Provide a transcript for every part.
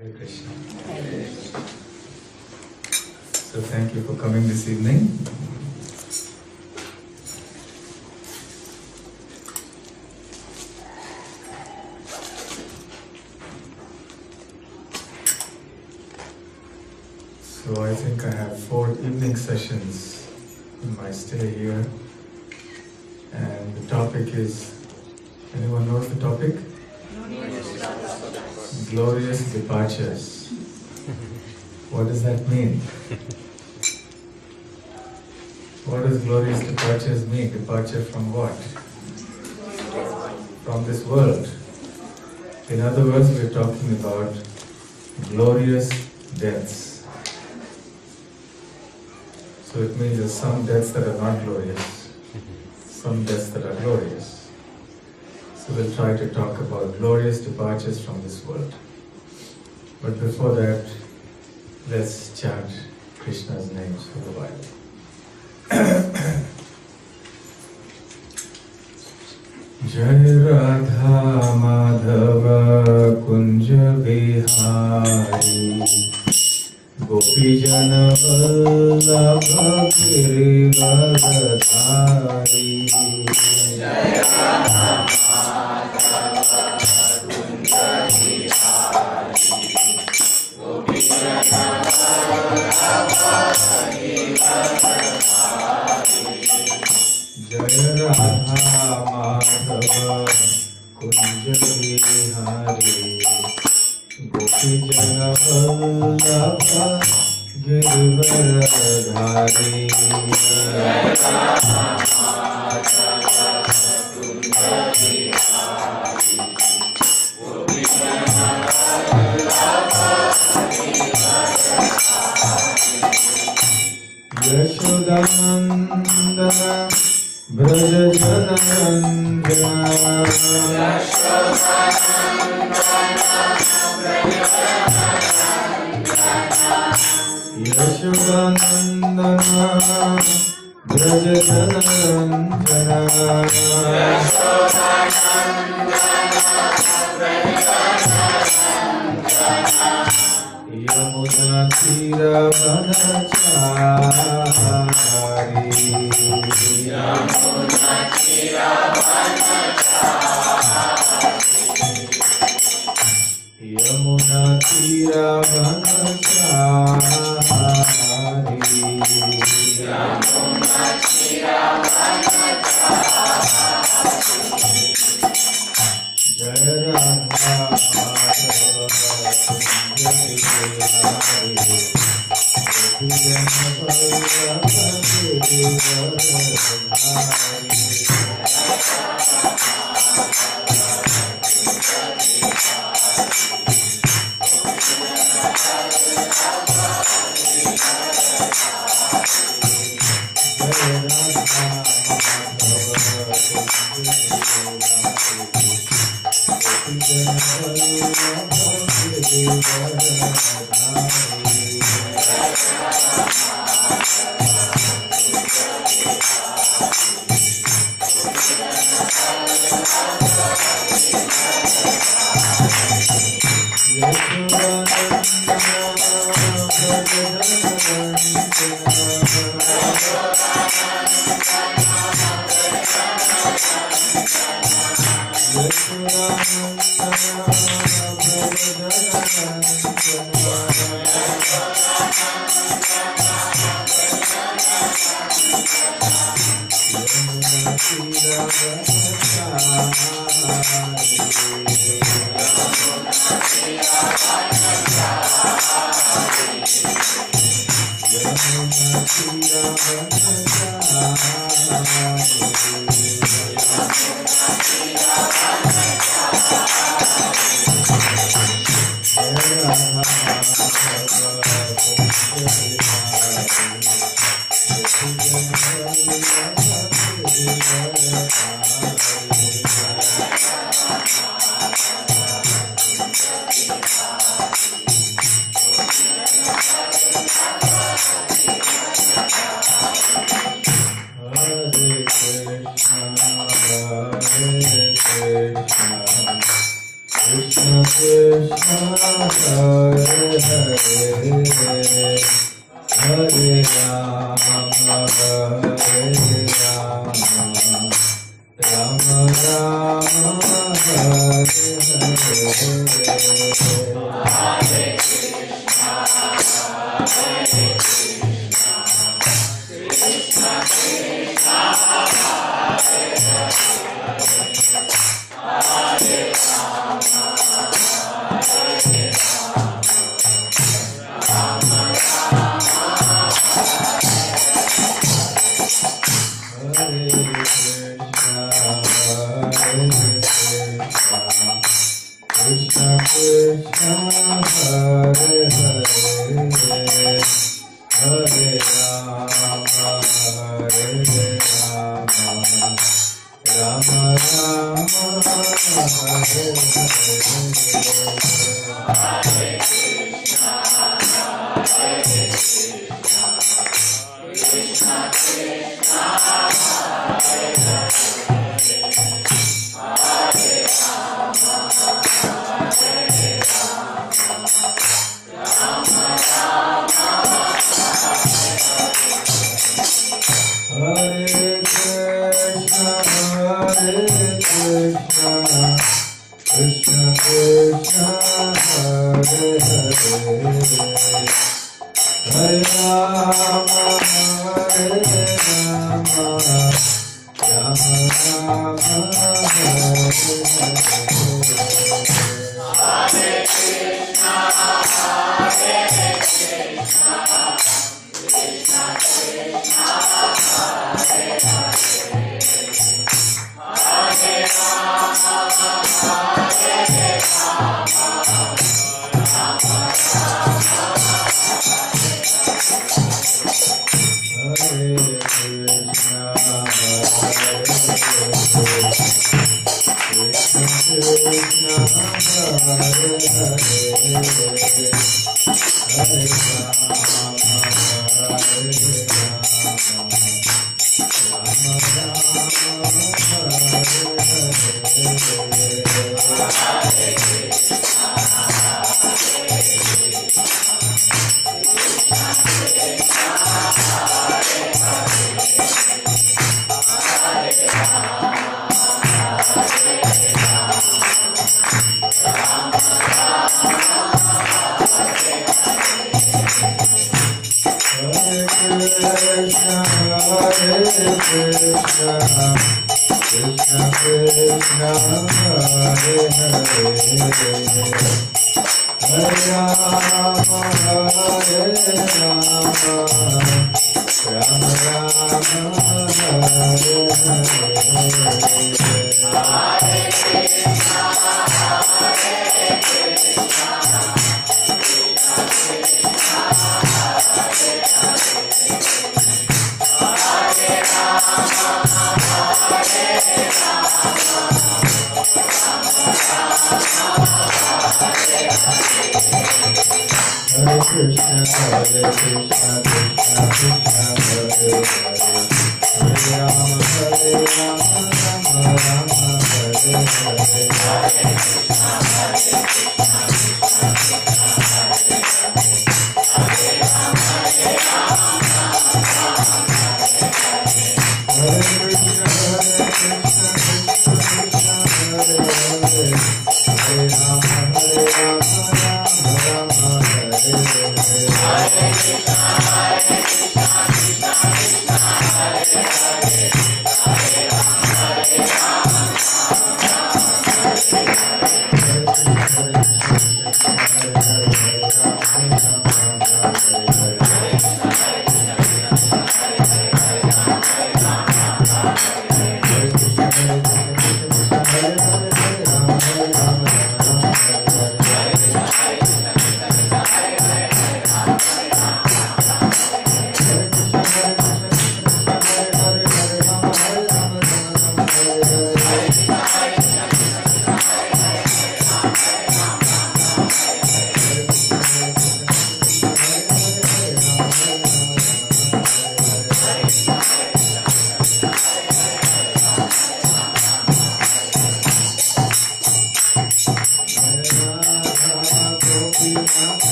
Hare Krishna. So thank you for coming this evening. So I think I have 4 evening sessions in my stay here. And the topic is, anyone knows the topic? Glorious departures. What does that mean? What does glorious departures mean? Departure from what? From this world. In other words, we're talking about glorious deaths. So it means there's some deaths that are not glorious, some deaths that are glorious. So we'll try to talk about glorious departures from this world. But before that, let's chant Krishna's names for a while. Jai Radha Madhava Kunja Vihari Gopi Jana Vallabha Girivardhari Jai Radha Madhava Kunja Vihari Gopi Jana Vallabha Girivardhari Jai Radha Madhava Kunja Vihari Gopi Jana Vallabha Girivardhari Jai Radha Madhava Kunja Vihari Gopi Jana Vallabha Girivardhari Yashodanandana Braja Janandana Yashodanandana Braja Janandana Yamuna Tira Vanachari Yamuna Tira Vanachari Yamuna Tira Vanachari Yamuna Tira Vanachari Jai Radha Madhava Kunja Vihari Gopi Jana Vallabha Girivardhari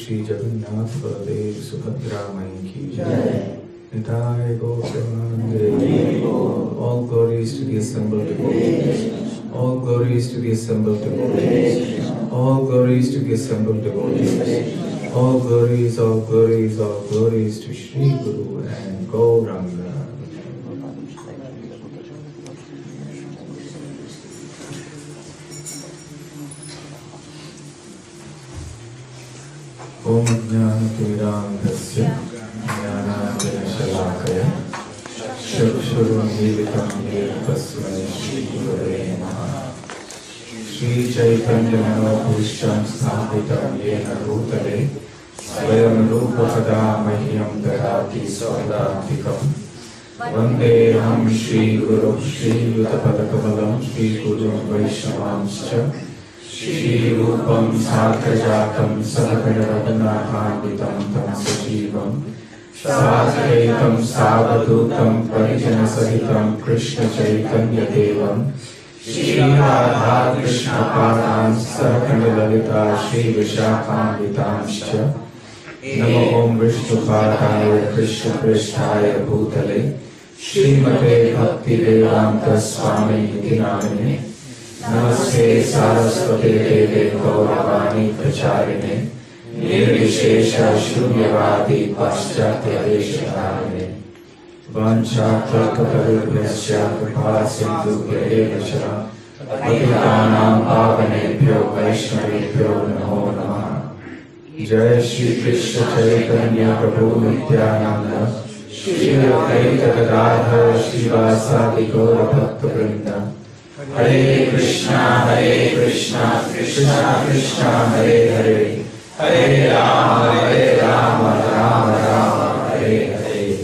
Shri Jagannath Baladev Subhadra Mai ki Jai. Nitai Gaur Premanande. All glories to the assembled devotees. All glories to the assembled devotees. All glories to the assembled devotees. All glories, all glories, all glories to Shri Guru and Gauranga. Om Jnana Tirandhasya Jnana Shalakaya Shukshurun Militam Yena Tasmai Shri Gurave Namaha. Shri Chaitanya Manobhushtam Sthapitam Yena Bhutale Swayam Rupa Kada Mahyam Dadati Swadantikam Vandeham Shri Guru Shri Yutapadakamalam Shri Guru Vaishnavanscha Shri Rupam Sarkajatam Sahakadavadanahanditam Tam Sajivam Sadhaitam Savadutam Parijana Sahitam Krishna Chaitanya Devam Shri Radha Krishna Padam Sahakadalalita Shri Vishakhambitamscha Namo Om Vishnu Padaya Krishna Krishnaya Bhutale Srimate Bhakti Rasamrita Swami Namine Namaste Saraswati Deve Gauravani Pracharine Nirvishesha Shunyavadi Paschatya Veshakarine Vancha Kalkatarubhyasya Kripa Sindhubhya Evasya Patitanam Pavanebhyo Vaishnavebhyo Namo Namaha. Jai Shri Krishna Chaitanya Prabhu Nityananda Shri Advaita Gadadhara Srivasadi Gaura Bhakta Vrinda. Hare Krishna, Krishna Krishna, Hare Hare, Hare Rama, Rama Rama, Hare Hare.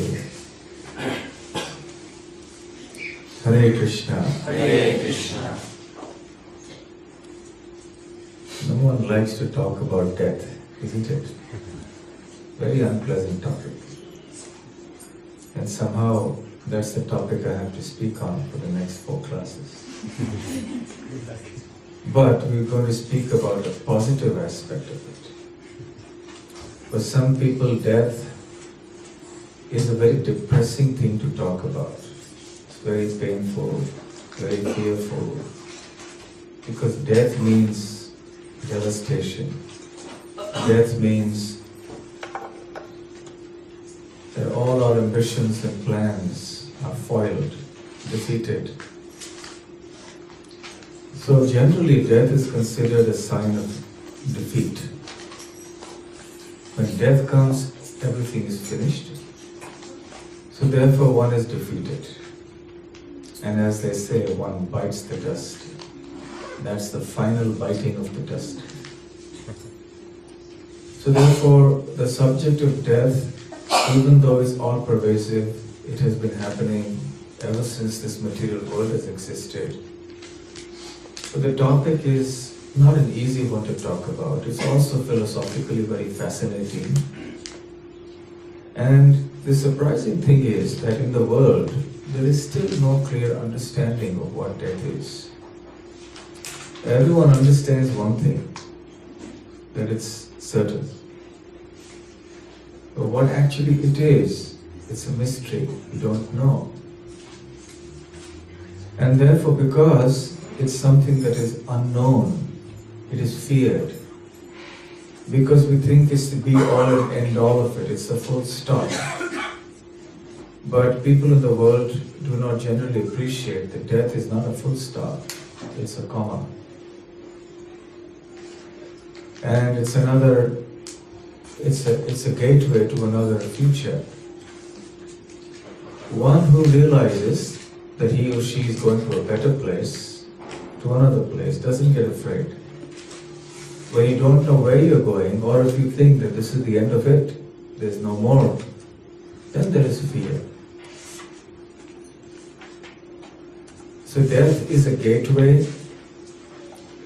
Hare Krishna. Hare Krishna. No one likes to talk about death, isn't it? Very unpleasant topic. And somehow that's the topic I have to speak on for the next 4 classes. But we're going to speak about the positive aspect of it. For some people, death is a very depressing thing to talk about. It's very painful, very fearful, because death means devastation. Death means that all our ambitions and plans are foiled, defeated. So generally death is considered a sign of defeat. When death comes, everything is finished. So therefore one is defeated. And as they say, one bites the dust. That's the final biting of the dust. So therefore, the subject of death, even though it's all pervasive, it has been happening ever since this material world has existed. But the topic is not an easy one to talk about. It's also philosophically very fascinating. And the surprising thing is that in the world, there is still no clear understanding of what death is. Everyone understands one thing, that it's certain. But what actually it is, it's a mystery. We don't know. And therefore, because it's something that is unknown, it is feared. Because we think it's the be-all and end-all of it, it's a full stop. But people in the world do not generally appreciate that death is not a full stop, it's a comma. And it's a gateway to another future. One who realizes that he or she is going to a better place, to another place, doesn't get afraid. When you don't know where you're going, or if you think that this is the end of it, there's no more, then there is fear. So death is a gateway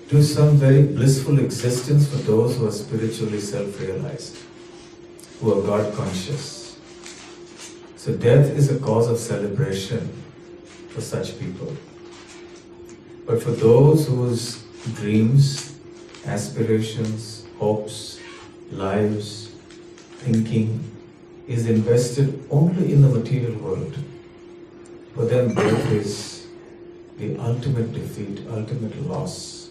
to some very blissful existence for those who are spiritually self-realized, who are God-conscious. So death is a cause of celebration for such people. But for those whose dreams, aspirations, hopes, lives, thinking is invested only in the material world, for them death is the ultimate defeat, ultimate loss.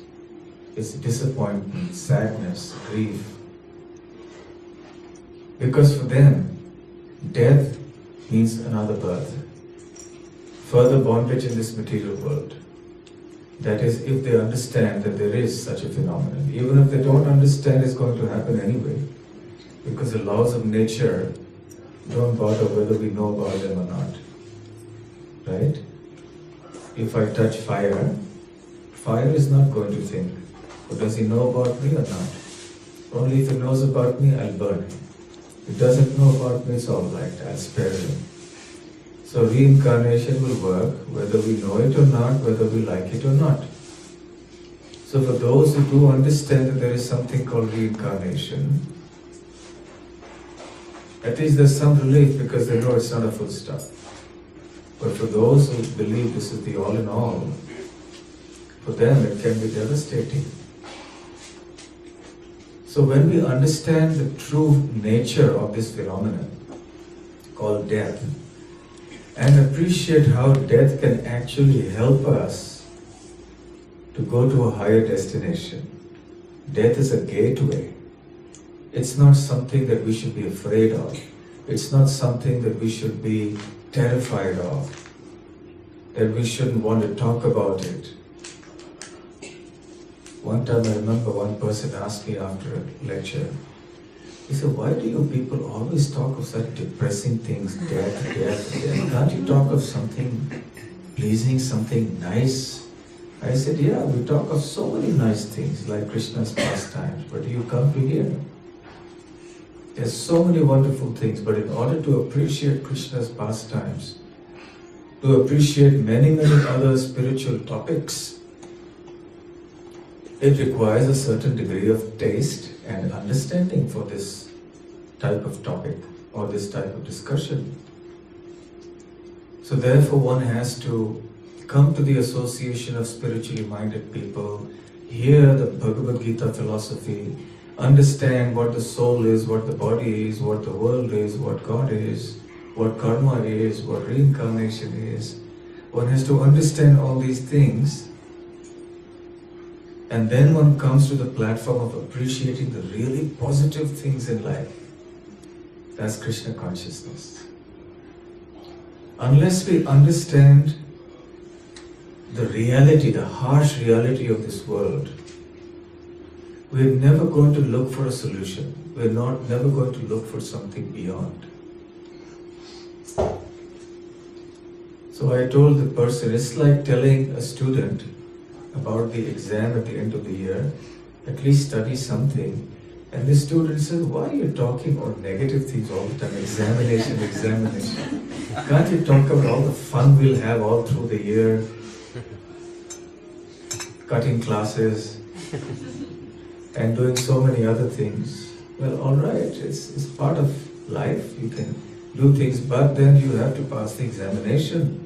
It's disappointment, sadness, grief. Because for them, death means another birth, further bondage in this material world. That is, if they understand that there is such a phenomenon. Even if they don't understand, it's going to happen anyway. Because the laws of nature don't bother whether we know about them or not. Right? If I touch fire, fire is not going to think, "Oh, does he know about me or not?" Only if he knows about me, I'll burn him. If he doesn't know about me, it's all right, I'll spare him. So reincarnation will work whether we know it or not, whether we like it or not. So for those who do understand that there is something called reincarnation, at least there's some relief because they know it's not a full stop. But for those who believe this is the all in all, for them it can be devastating. So when we understand the true nature of this phenomenon called death, and appreciate how death can actually help us to go to a higher destination. Death is a gateway. It's not something that we should be afraid of. It's not something that we should be terrified of, that we shouldn't want to talk about it. One time I remember one person asked me after a lecture, he said, "Why do you people always talk of such depressing things, death, death, death? Can't you talk of something pleasing, something nice?" I said, "Yeah, we talk of so many nice things like Krishna's pastimes, but you come to hear. There's so many wonderful things, but in order to appreciate Krishna's pastimes, to appreciate many, many other spiritual topics, it requires a certain degree of taste and understanding for this type of topic or this type of discussion. So therefore one has to come to the association of spiritually minded people, hear the Bhagavad Gita philosophy, understand what the soul is, what the body is, what the world is, what God is, what karma is, what reincarnation is. One has to understand all these things, and then one comes to the platform of appreciating the really positive things in life. That's Krishna consciousness. Unless we understand the reality, the harsh reality of this world, we're never going to look for a solution. We're never going to look for something beyond. So I told the person, it's like telling a student about the exam at the end of the year, at least study something. And the student says, why are you talking about negative things all the time? Examination. Can't you talk about all the fun we'll have all through the year? Cutting classes and doing so many other things. Well, all right, it's part of life. You can do things, but then you have to pass the examination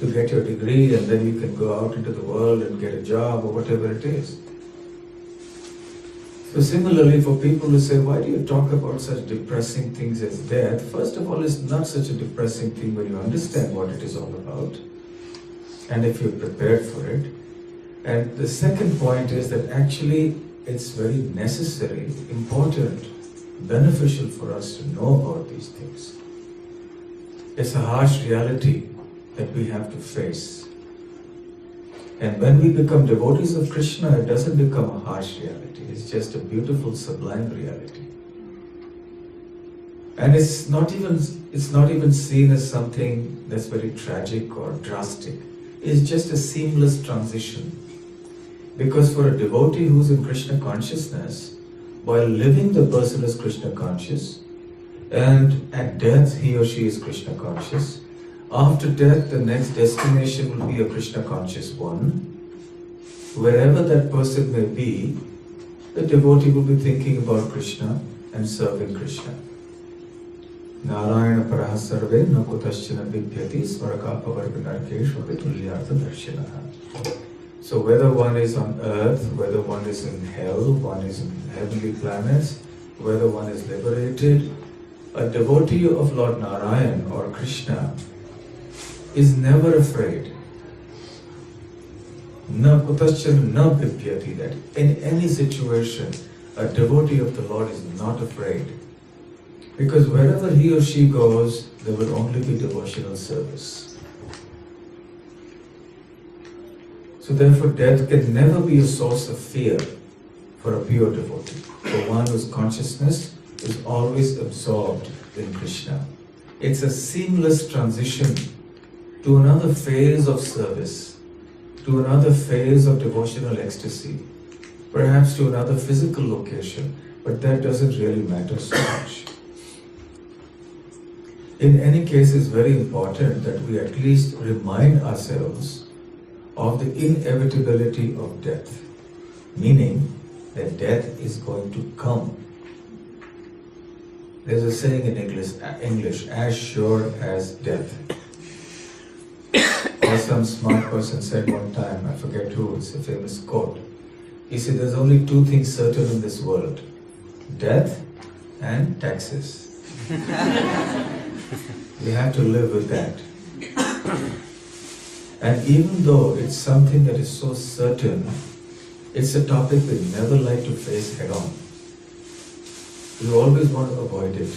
to get your degree, and then you can go out into the world and get a job or whatever it is. So similarly, for people who say, why do you talk about such depressing things as death? First of all, it's not such a depressing thing when you understand what it is all about, and if you're prepared for it. And the second point is that actually it's very necessary, important, beneficial for us to know about these things. It's a harsh reality that we have to face. And when we become devotees of Krishna, it doesn't become a harsh reality. It's just a beautiful, sublime reality. And it's not even seen as something that's very tragic or drastic. It's just a seamless transition. Because for a devotee who's in Krishna consciousness, while living the person is Krishna conscious, and at death he or she is Krishna conscious. After death, the next destination will be a Krishna conscious one. Wherever that person may be, the devotee will be thinking about Krishna and serving Krishna. Narayana paraha sarve na kutaschana bibhyati svarakapavarga narkeshu vitulyartha darshinaha. So whether one is on earth, whether one is in hell, one is in heavenly planets, whether one is liberated, a devotee of Lord Narayan or Krishna is never afraid. Na kutaschana na bibhyati, that in any situation, a devotee of the Lord is not afraid. Because wherever he or she goes, there will only be devotional service. So therefore, death can never be a source of fear for a pure devotee. For one whose consciousness is always absorbed in Krishna. It's a seamless transition to another phase of service, to another phase of devotional ecstasy, perhaps to another physical location, but that doesn't really matter so much. In any case, it's very important that we at least remind ourselves of the inevitability of death, meaning that death is going to come. There's a saying in English, as sure as death. As some smart person said one time, I forget who, it's a famous quote. He said, there's only two things certain in this world, death and taxes. We have to live with that. And even though it's something that is so certain, it's a topic we never like to face head on. We always want to avoid it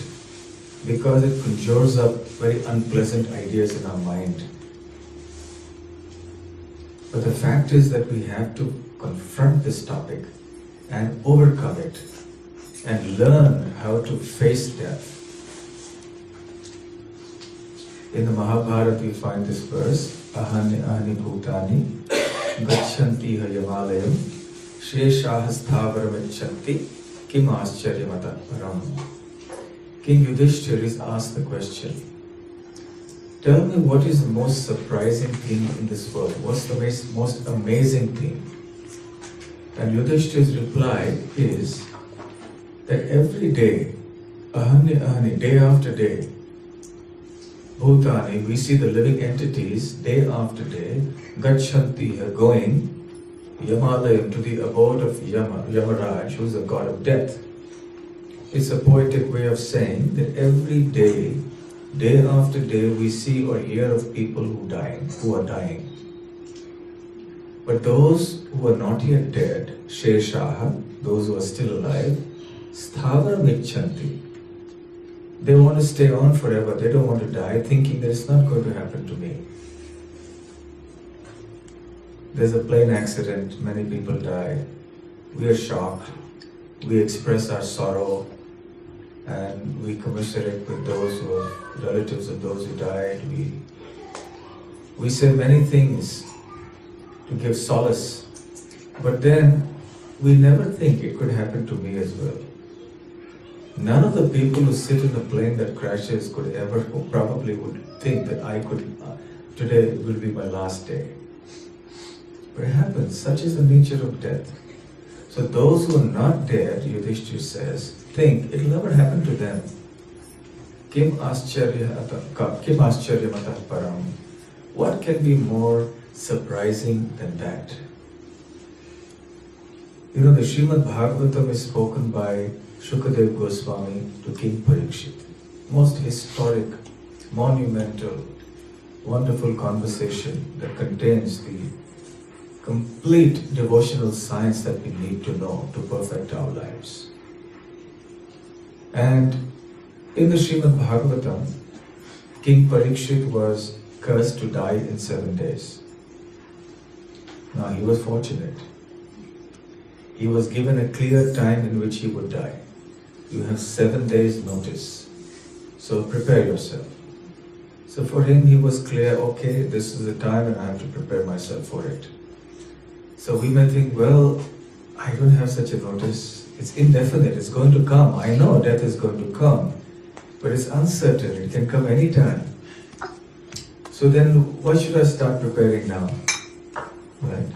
because it conjures up very unpleasant ideas in our mind. But the fact is that we have to confront this topic and overcome it and learn how to face death. In the Mahabharata we find this verse, Ahani ahani bhutani gachanti hayamalayam sheshah sthavara vichanti kim ascharyamatah param. King Yudhishthira is asked the question, tell me what is the most surprising thing in this world? What's the most amazing thing? And Yudhishthira's reply is that every day, ahani, day after day, Bhutani, we see the living entities day after day, Gachanti, are going Yamalayam, to the abode of Yamaraj, who is the god of death. It's a poetic way of saying that every day, day after day, we see or hear of people who are dying. But those who are not yet dead, Sheshaha, those who are still alive, Sthavara Vichanti, they want to stay on forever, they don't want to die, thinking that it's not going to happen to me. There's a plane accident, many people die. We are shocked, we express our sorrow, and we commiserate with those who are relatives of those who died. We say many things to give solace, but then we never think it could happen to me as well. None of the people who sit in a plane that crashes could ever, probably would think that I could, today will be my last day. But it happens, such is the nature of death. So those who are not dead, Yudhishthira says, think it will never happen to them. Kim ascharya matah param. What can be more surprising than that? You know, the Srimad Bhagavatam is spoken by Shukadev Goswami to King Parikshit. Most historic, monumental, wonderful conversation that contains the complete devotional science that we need to know to perfect our lives. And in the Srimad Bhagavatam, King Parikshit was cursed to die in 7 days. Now he was fortunate. He was given a clear time in which he would die. You have 7 days notice. So prepare yourself. So for him he was clear, okay, this is the time and I have to prepare myself for it. So we may think, well, I don't have such a notice. It's indefinite, it's going to come. I know death is going to come, but it's uncertain, it can come anytime. So then why should I start preparing now? Right?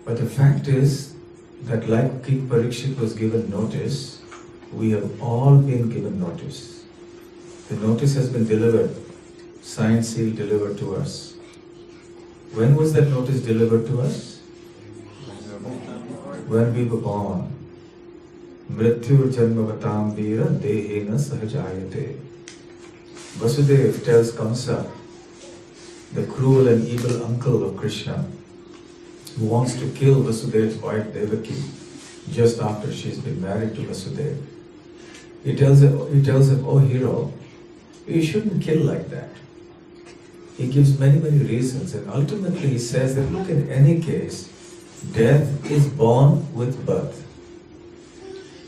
But the fact is that like King Parikshit was given notice, we have all been given notice. The notice has been delivered, signed, sealed, delivered to us. When was that notice delivered to us? When we were born. Mrityur janmavatam vira dehena sahajayate. Vasudeva tells Kamsa, the cruel and evil uncle of Krishna, who wants to kill Vasudeva's wife Devaki just after she's been married to Vasudeva. He tells him, oh hero, you shouldn't kill like that. He gives many reasons, and ultimately he says that, look, in any case, death is born with birth.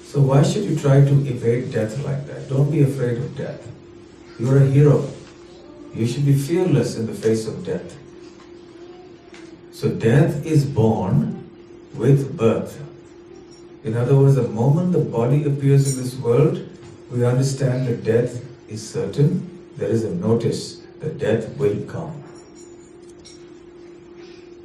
So why should you try to evade death like that? Don't be afraid of death. You're a hero. You should be fearless in the face of death. So death is born with birth. In other words, the moment the body appears in this world, we understand that death is certain. There is a notice that death will come.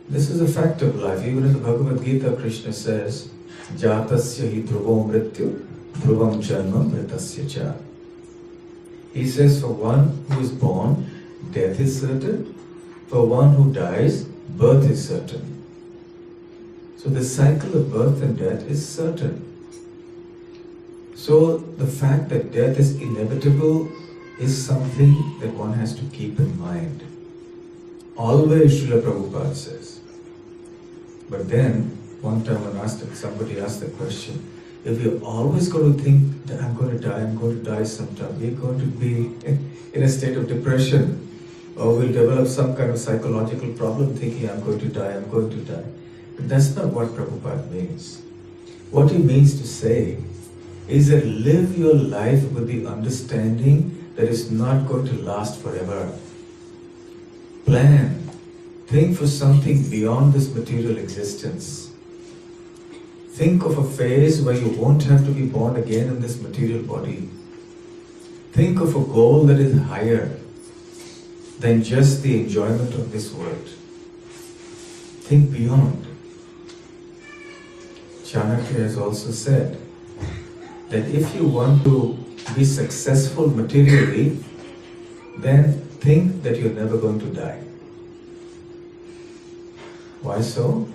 This is a fact of life. Even in the Bhagavad Gita, Krishna says, Jatasya hi dhruvam mrityu, dhruvam janma mritasya cha. He says, for one who is born, death is certain. For one who dies, birth is certain. So the cycle of birth and death is certain. So the fact that death is inevitable is something that one has to keep in mind. Always, Srila Prabhupada says. But then, one time when somebody asked the question, if you're always going to think that I'm going to die sometime, we're going to be in a state of depression, or we'll develop some kind of psychological problem thinking I'm going to die. But that's not what Prabhupada means. What he means to say is that live your life with the understanding that it's not going to last forever. Plan. Think for something beyond this material existence. Think of a phase where you won't have to be born again in this material body. Think of a goal that is higher than just the enjoyment of this world. Think beyond. Chanakya has also said that if you want to be successful materially, then think that you're never going to die. Why so?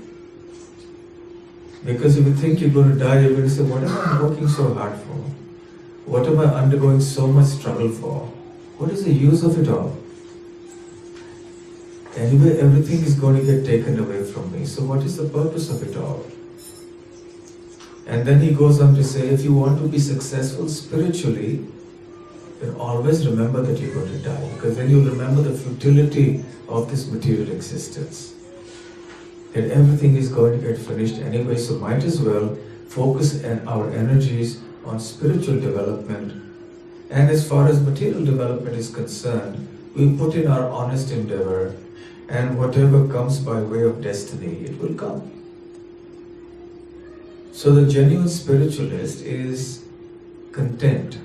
Because if you think you're going to die, you're going to say, what am I working so hard for? What am I undergoing so much struggle for? What is the use of it all? Anyway, everything is going to get taken away from me. So what is the purpose of it all? And then he goes on to say, if you want to be successful spiritually, then always remember that you're going to die. Because then you'll remember the futility of this material existence. That everything is going to get finished anyway, so might as well focus our energies on spiritual development. And as far as material development is concerned, We put in our honest endeavor, and whatever comes by way of destiny, it will come. So the genuine spiritualist is content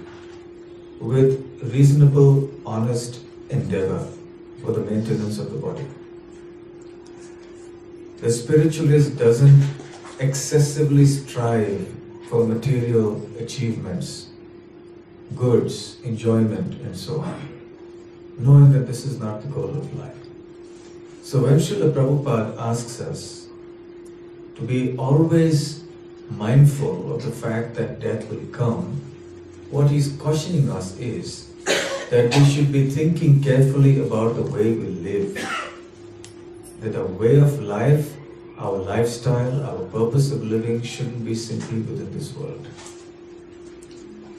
with reasonable, honest endeavor for the maintenance of the body. The spiritualist doesn't excessively strive for material achievements, goods, enjoyment, and so on, knowing that this is not the goal of life. So when Srila Prabhupada asks us to be always mindful of the fact that death will come, what he's cautioning us is that we should be thinking carefully about the way we live. That our way of life, our lifestyle, our purpose of living shouldn't be simply within this world.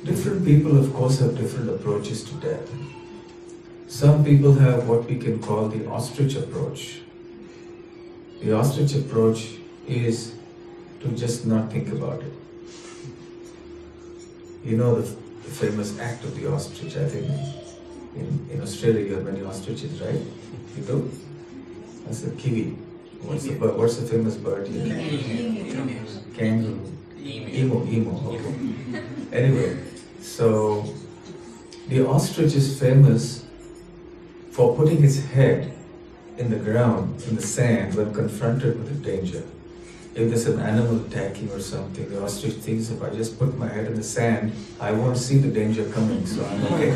Different people, of course, have different approaches to death. Some people have what we can call the ostrich approach. The ostrich approach is to just not think about it. You know the famous act of the ostrich, I think. In Australia you have many ostriches, right? You do? That's the kiwi. What's the famous bird here? Kangaroo. Emu. Okay. Anyway, so the ostrich is famous for putting his head in the ground, in the sand, when confronted with a danger. If there's an animal attacking or something, the ostrich thinks, if I just put my head in the sand, I won't see the danger coming, so I'm okay.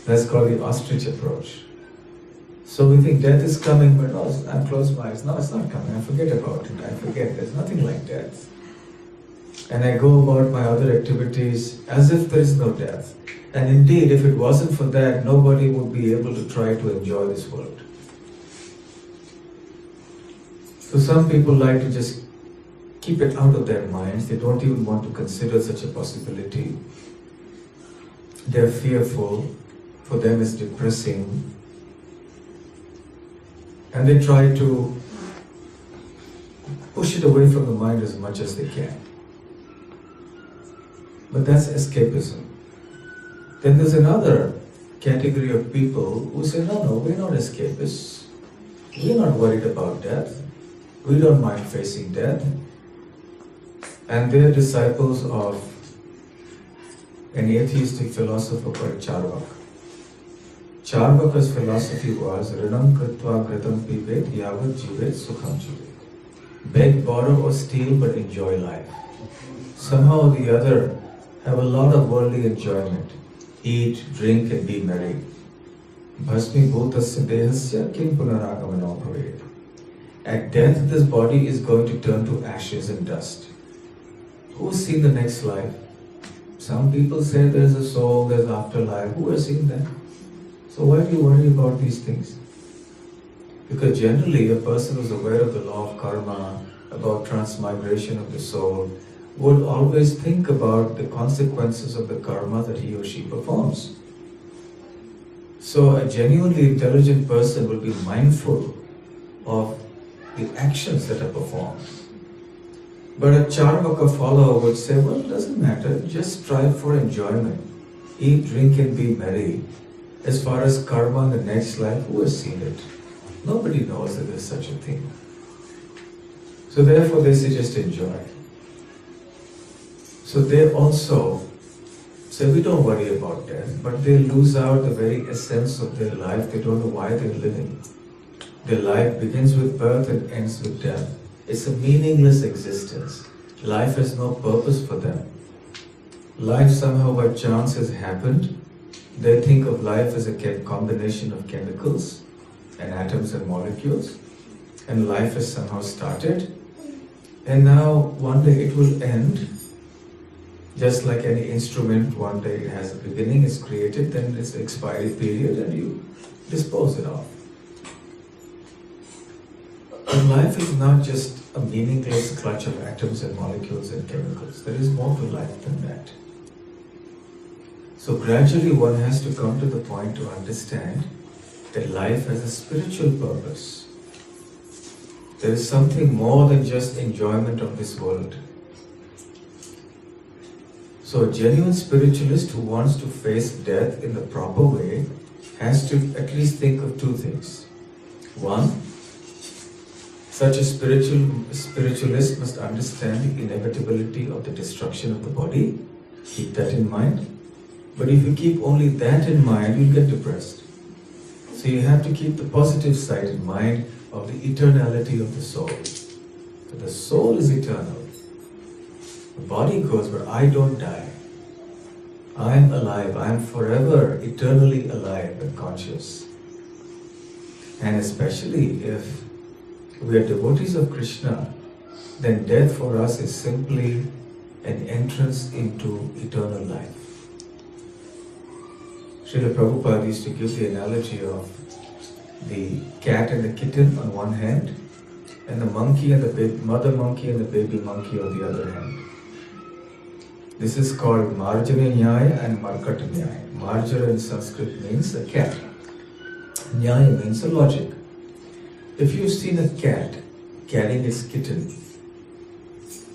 That's called the ostrich approach. So we think death is coming, but no, I close my eyes. No, it's not coming. I forget about it. I forget. There's nothing like death. And I go about my other activities as if there is no death. And indeed, if it wasn't for that, nobody would be able to try to enjoy this world. So some people like to just keep it out of their minds. They don't even want to consider such a possibility. They're fearful. For them it's depressing. And they try to push it away from the mind as much as they can. But that's escapism. Then there's another category of people who say, no, we're not escapists. We're not worried about death. We don't mind facing death. And they're disciples of an atheistic philosopher called Charvaka. Charvaka's philosophy was, Rinam kritva kritam pivet yavat jivet sukham jivet. Beg, borrow or steal, but enjoy life. Somehow or the other, have a lot of worldly enjoyment. Eat, drink and be merry. Bhasmi bhutasya dehasya kim punaragamano bhavet. At death, this body is going to turn to ashes and dust. Who's seen the next life? Some people say there's a soul, there's afterlife. Who has seen that? So why do you worry about these things? Because generally a person who's aware of the law of karma, about transmigration of the soul, would always think about the consequences of the karma that he or she performs. So a genuinely intelligent person will be mindful of the actions that are performed. But a Charvaka follower would say, well, it doesn't matter, just strive for enjoyment. Eat, drink and be merry. As far as karma in the next life, who has seen it? Nobody knows that there's such a thing. So therefore they say just enjoy. So they also say we don't worry about death, but they lose out the very essence of their life. They don't know why they're living. Their life begins with birth and ends with death. It's a meaningless existence. Life has no purpose for them. Life somehow by chance has happened. They think of life as a combination of chemicals and atoms and molecules. And life has somehow started. And now one day it will end. Just like any instrument, one day it has a beginning, it's created, then it's the expiry period and you dispose it off. But life is not just a meaningless clutch of atoms and molecules and chemicals. There is more to life than that. So gradually one has to come to the point to understand that life has a spiritual purpose. There is something more than just enjoyment of this world. So a genuine spiritualist who wants to face death in the proper way has to at least think of two things. One, such a spiritualist must understand the inevitability of the destruction of the body. Keep that in mind. But if you keep only that in mind, you'll get depressed. So you have to keep the positive side in mind of the eternality of the soul. So the soul is eternal. The body goes, but I don't die. I am alive. I am forever, eternally alive and conscious. And especially if we are devotees of Krishna, then death for us is simply an entrance into eternal life. Srila Prabhupada used to give the analogy of the cat and the kitten on one hand, and the monkey and the mother monkey and the baby monkey on the other hand. This is called Marjana Nyaya and Markata Nyaya. Marjana in Sanskrit means a cat. Nyaya means a logic. If you've seen a cat carrying its kitten,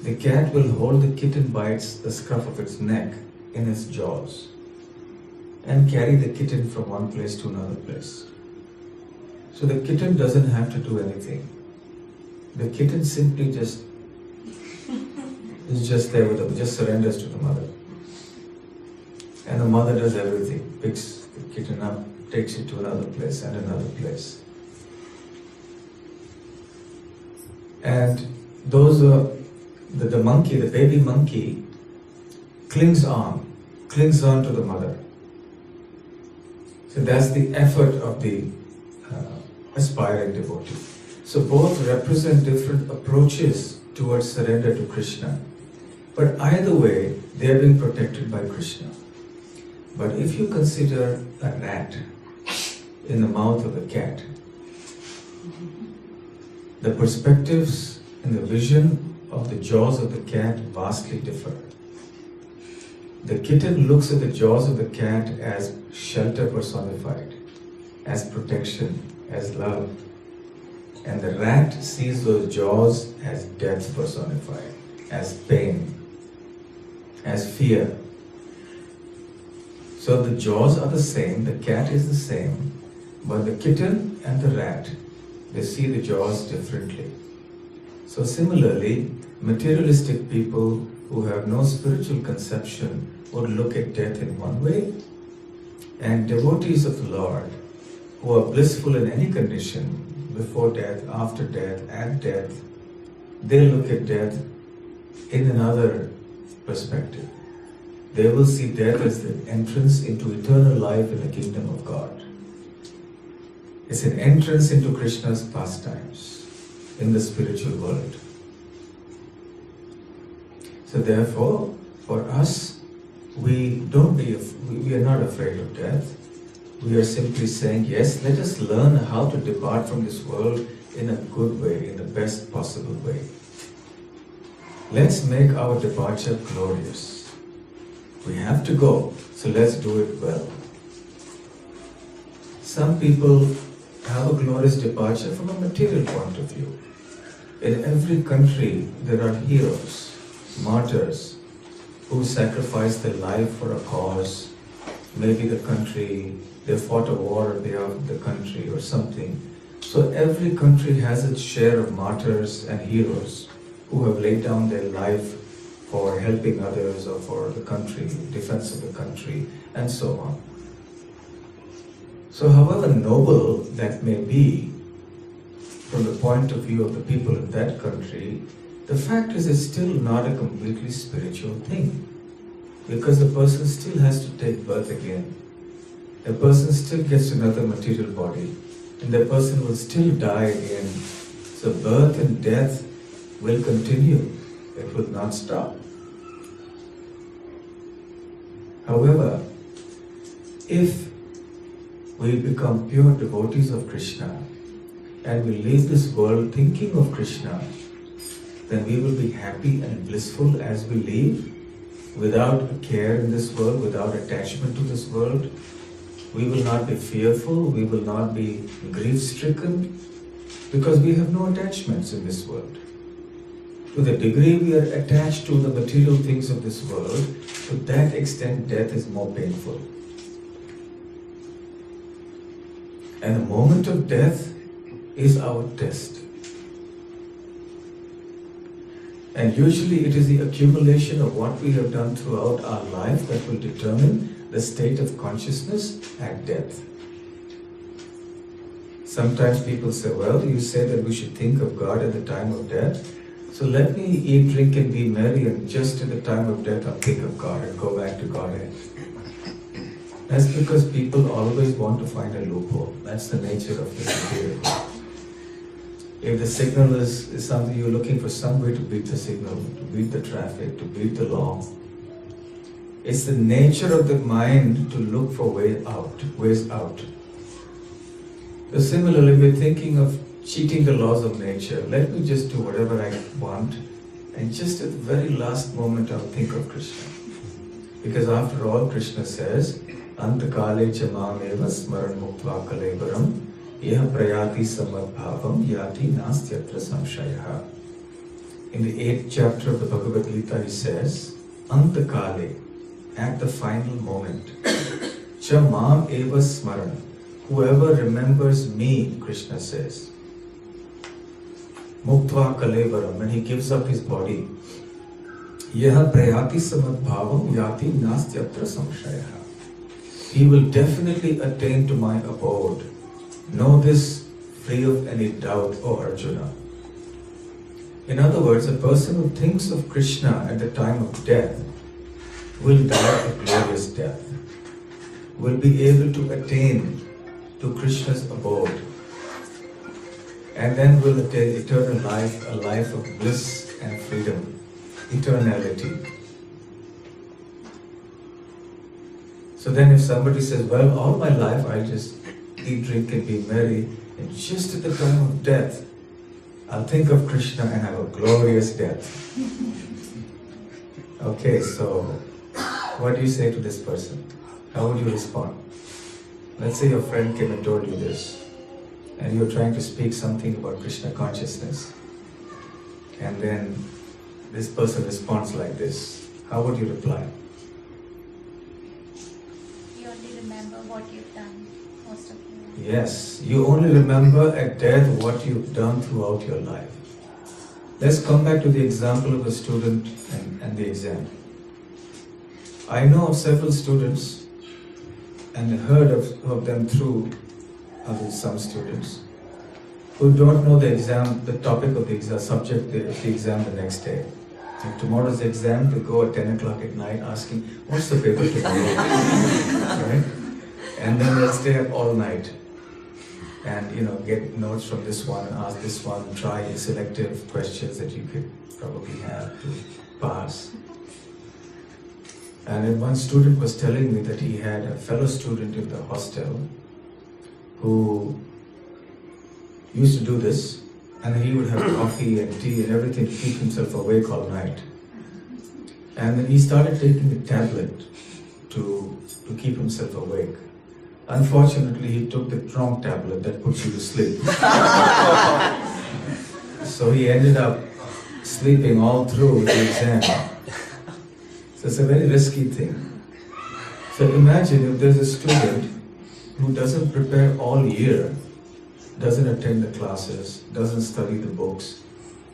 the cat will hold the kitten by the scruff of its neck in its jaws and carry the kitten from one place to another place. So the kitten doesn't have to do anything. The kitten simply is just there with them, just surrenders to the mother. And the mother does everything, picks the kitten up, takes it to another place and another place. And the monkey, the baby monkey, clings on to the mother. So that's the effort of the aspiring devotee. So both represent different approaches towards surrender to Krishna. But either way, they are being protected by Krishna. But if you consider a rat in the mouth of a cat, the perspectives and the vision of the jaws of the cat vastly differ. The kitten looks at the jaws of the cat as shelter personified, as protection, as love. And the rat sees those jaws as death personified, as pain, as fear. So the jaws are the same, the cat is the same, but the kitten and the rat, they see the jaws differently. So similarly, materialistic people who have no spiritual conception would look at death in one way, and devotees of the Lord who are blissful in any condition, before death, after death, at death, they look at death in another perspective. They will see death as the entrance into eternal life in the kingdom of God. It's an entrance into Krishna's pastimes in the spiritual world. So therefore, for us, we are not afraid of death. We are simply saying, yes, let us learn how to depart from this world in a good way, in the best possible way. Let's make our departure glorious. We have to go, so let's do it well. Some people have a glorious departure from a material point of view. In every country, there are heroes, martyrs, who sacrifice their life for a cause, maybe the country, they fought a war on behalf of the country or something. So every country has its share of martyrs and heroes who have laid down their life for helping others or for the country, defense of the country, and so on. So however noble that may be from the point of view of the people in that country, the fact is it's still not a completely spiritual thing, because the person still has to take birth again. The person still gets another material body, and the person will still die again. So birth and death will continue. It will not stop. However, if we become pure devotees of Krishna and we leave this world thinking of Krishna, then we will be happy and blissful as we leave, without care in this world, without attachment to this world. We will not be fearful, we will not be grief-stricken, because we have no attachments in this world. To the degree we are attached to the material things of this world, to that extent death is more painful. And the moment of death is our test. And usually it is the accumulation of what we have done throughout our life that will determine the state of consciousness at death. Sometimes people say, well, you say that we should think of God at the time of death, so let me eat, drink and be merry, and just at the time of death I'll think of God and go back to Godhead. That's because people always want to find a loophole. That's the nature of this material. If the signal is something, you're looking for some way to beat the signal, to beat the traffic, to beat the law. It's the nature of the mind to look for ways out. So similarly, we're thinking of cheating the laws of nature. Let me just do whatever I want, and just at the very last moment I'll think of Krishna. Because after all, Krishna says, Antakale cha mameva smaran muktva kalevaram Yeha prayati samadbhavam yati nastyatra samshayaha. In the 8th chapter of the Bhagavad Gita, he says, Antakale, at the final moment, cha mam eva smaran, whoever remembers me, Krishna says, muktva kalevaram, when he gives up his body, yeha prayati samadbhavam yati nastyatra samshayaha. He will definitely attain to my abode. Know this free of any doubt, O Arjuna. In other words, a person who thinks of Krishna at the time of death will die a glorious death, will be able to attain to Krishna's abode, and then will attain eternal life, a life of bliss and freedom, eternality. So then if somebody says, well, all my life I'll just eat, drink and be merry, and just at the time of death, I'll think of Krishna and have a glorious death. Okay, so what do you say to this person? How would you respond? Let's say your friend came and told you this, and you're trying to speak something about Krishna consciousness, and then this person responds like this. How would you reply? You only remember what you've done most of your life. Yes, you only remember at death what you've done throughout your life. Let's come back to the example of a student and the exam. I know of several students and heard of them through some students who don't know the exam, the topic of the exam, subject of the exam the next day. And tomorrow's exam, they go at 10 o'clock at night asking, what's the paper tomorrow? Right? And then they'll stay up all night and get notes from this one and ask this one, try selective questions that you could probably have to pass. And then one student was telling me that he had a fellow student in the hostel who used to do this, and he would have coffee and tea and everything to keep himself awake all night. And then he started taking a tablet to keep himself awake. Unfortunately, he took the wrong tablet that puts you to sleep. So he ended up sleeping all through the exam. So it's a very risky thing. So imagine if there's a student who doesn't prepare all year, doesn't attend the classes, doesn't study the books,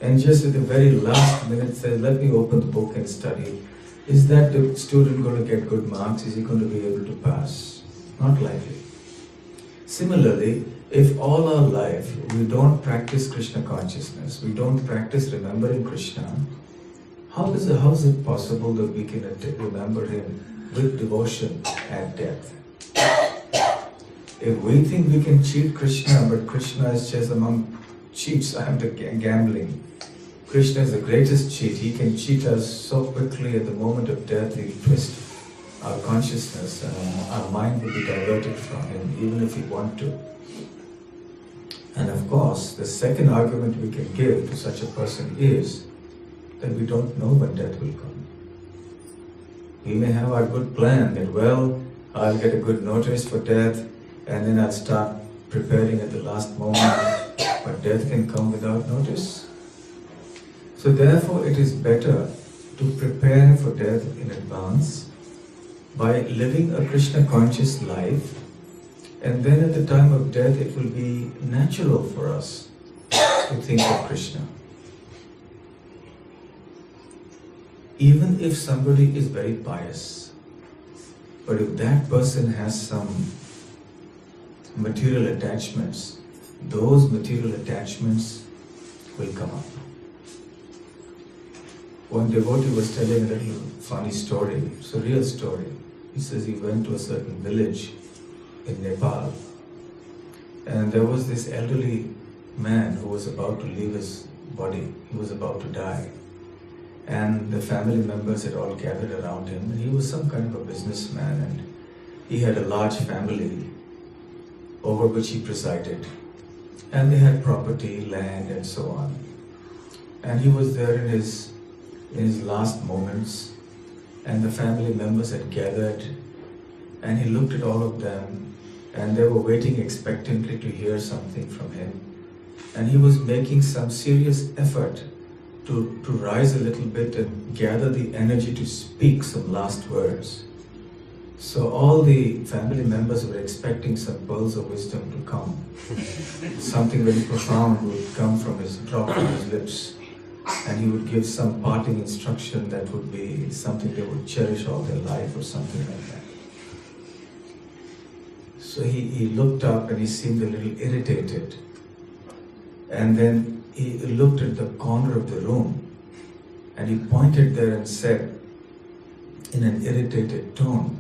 and just at the very last minute says, let me open the book and study. Is that the student going to get good marks? Is he going to be able to pass? Not likely. Similarly, if all our life we don't practice Krishna consciousness, we don't practice remembering Krishna, how is it possible that we can remember Him with devotion at death? If we think we can cheat Krishna, but Krishna is just among cheats, I am the gambling. Krishna is the greatest cheat. He can cheat us so quickly at the moment of death. He twists our consciousness and our mind will be diverted from Him, even if we want to. And of course, the second argument we can give to such a person is that we don't know when death will come. We may have our good plan that, well, I'll get a good notice for death and then I'll start preparing at the last moment, but death can come without notice. So therefore it is better to prepare for death in advance by living a Krishna conscious life, and then at the time of death it will be natural for us to think of Krishna. Even if somebody is very pious, but if that person has some material attachments, those material attachments will come up. One devotee was telling a little funny story. It's a real story. He says he went to a certain village in Nepal, and there was this elderly man who was about to leave his body. He was about to die. And the family members had all gathered around him, and he was some kind of a businessman, and he had a large family over which he presided. And they had property, land, and so on. And he was there in his last moments, and the family members had gathered, and he looked at all of them, and they were waiting expectantly to hear something from him. And he was making some serious effort to rise a little bit and gather the energy to speak some last words. So all the family members were expecting some pearls of wisdom to come. Something very profound would come drop from his lips, and he would give some parting instruction that would be something they would cherish all their life or something like that. So he looked up and he seemed a little irritated. And then he looked at the corner of the room and he pointed there and said in an irritated tone,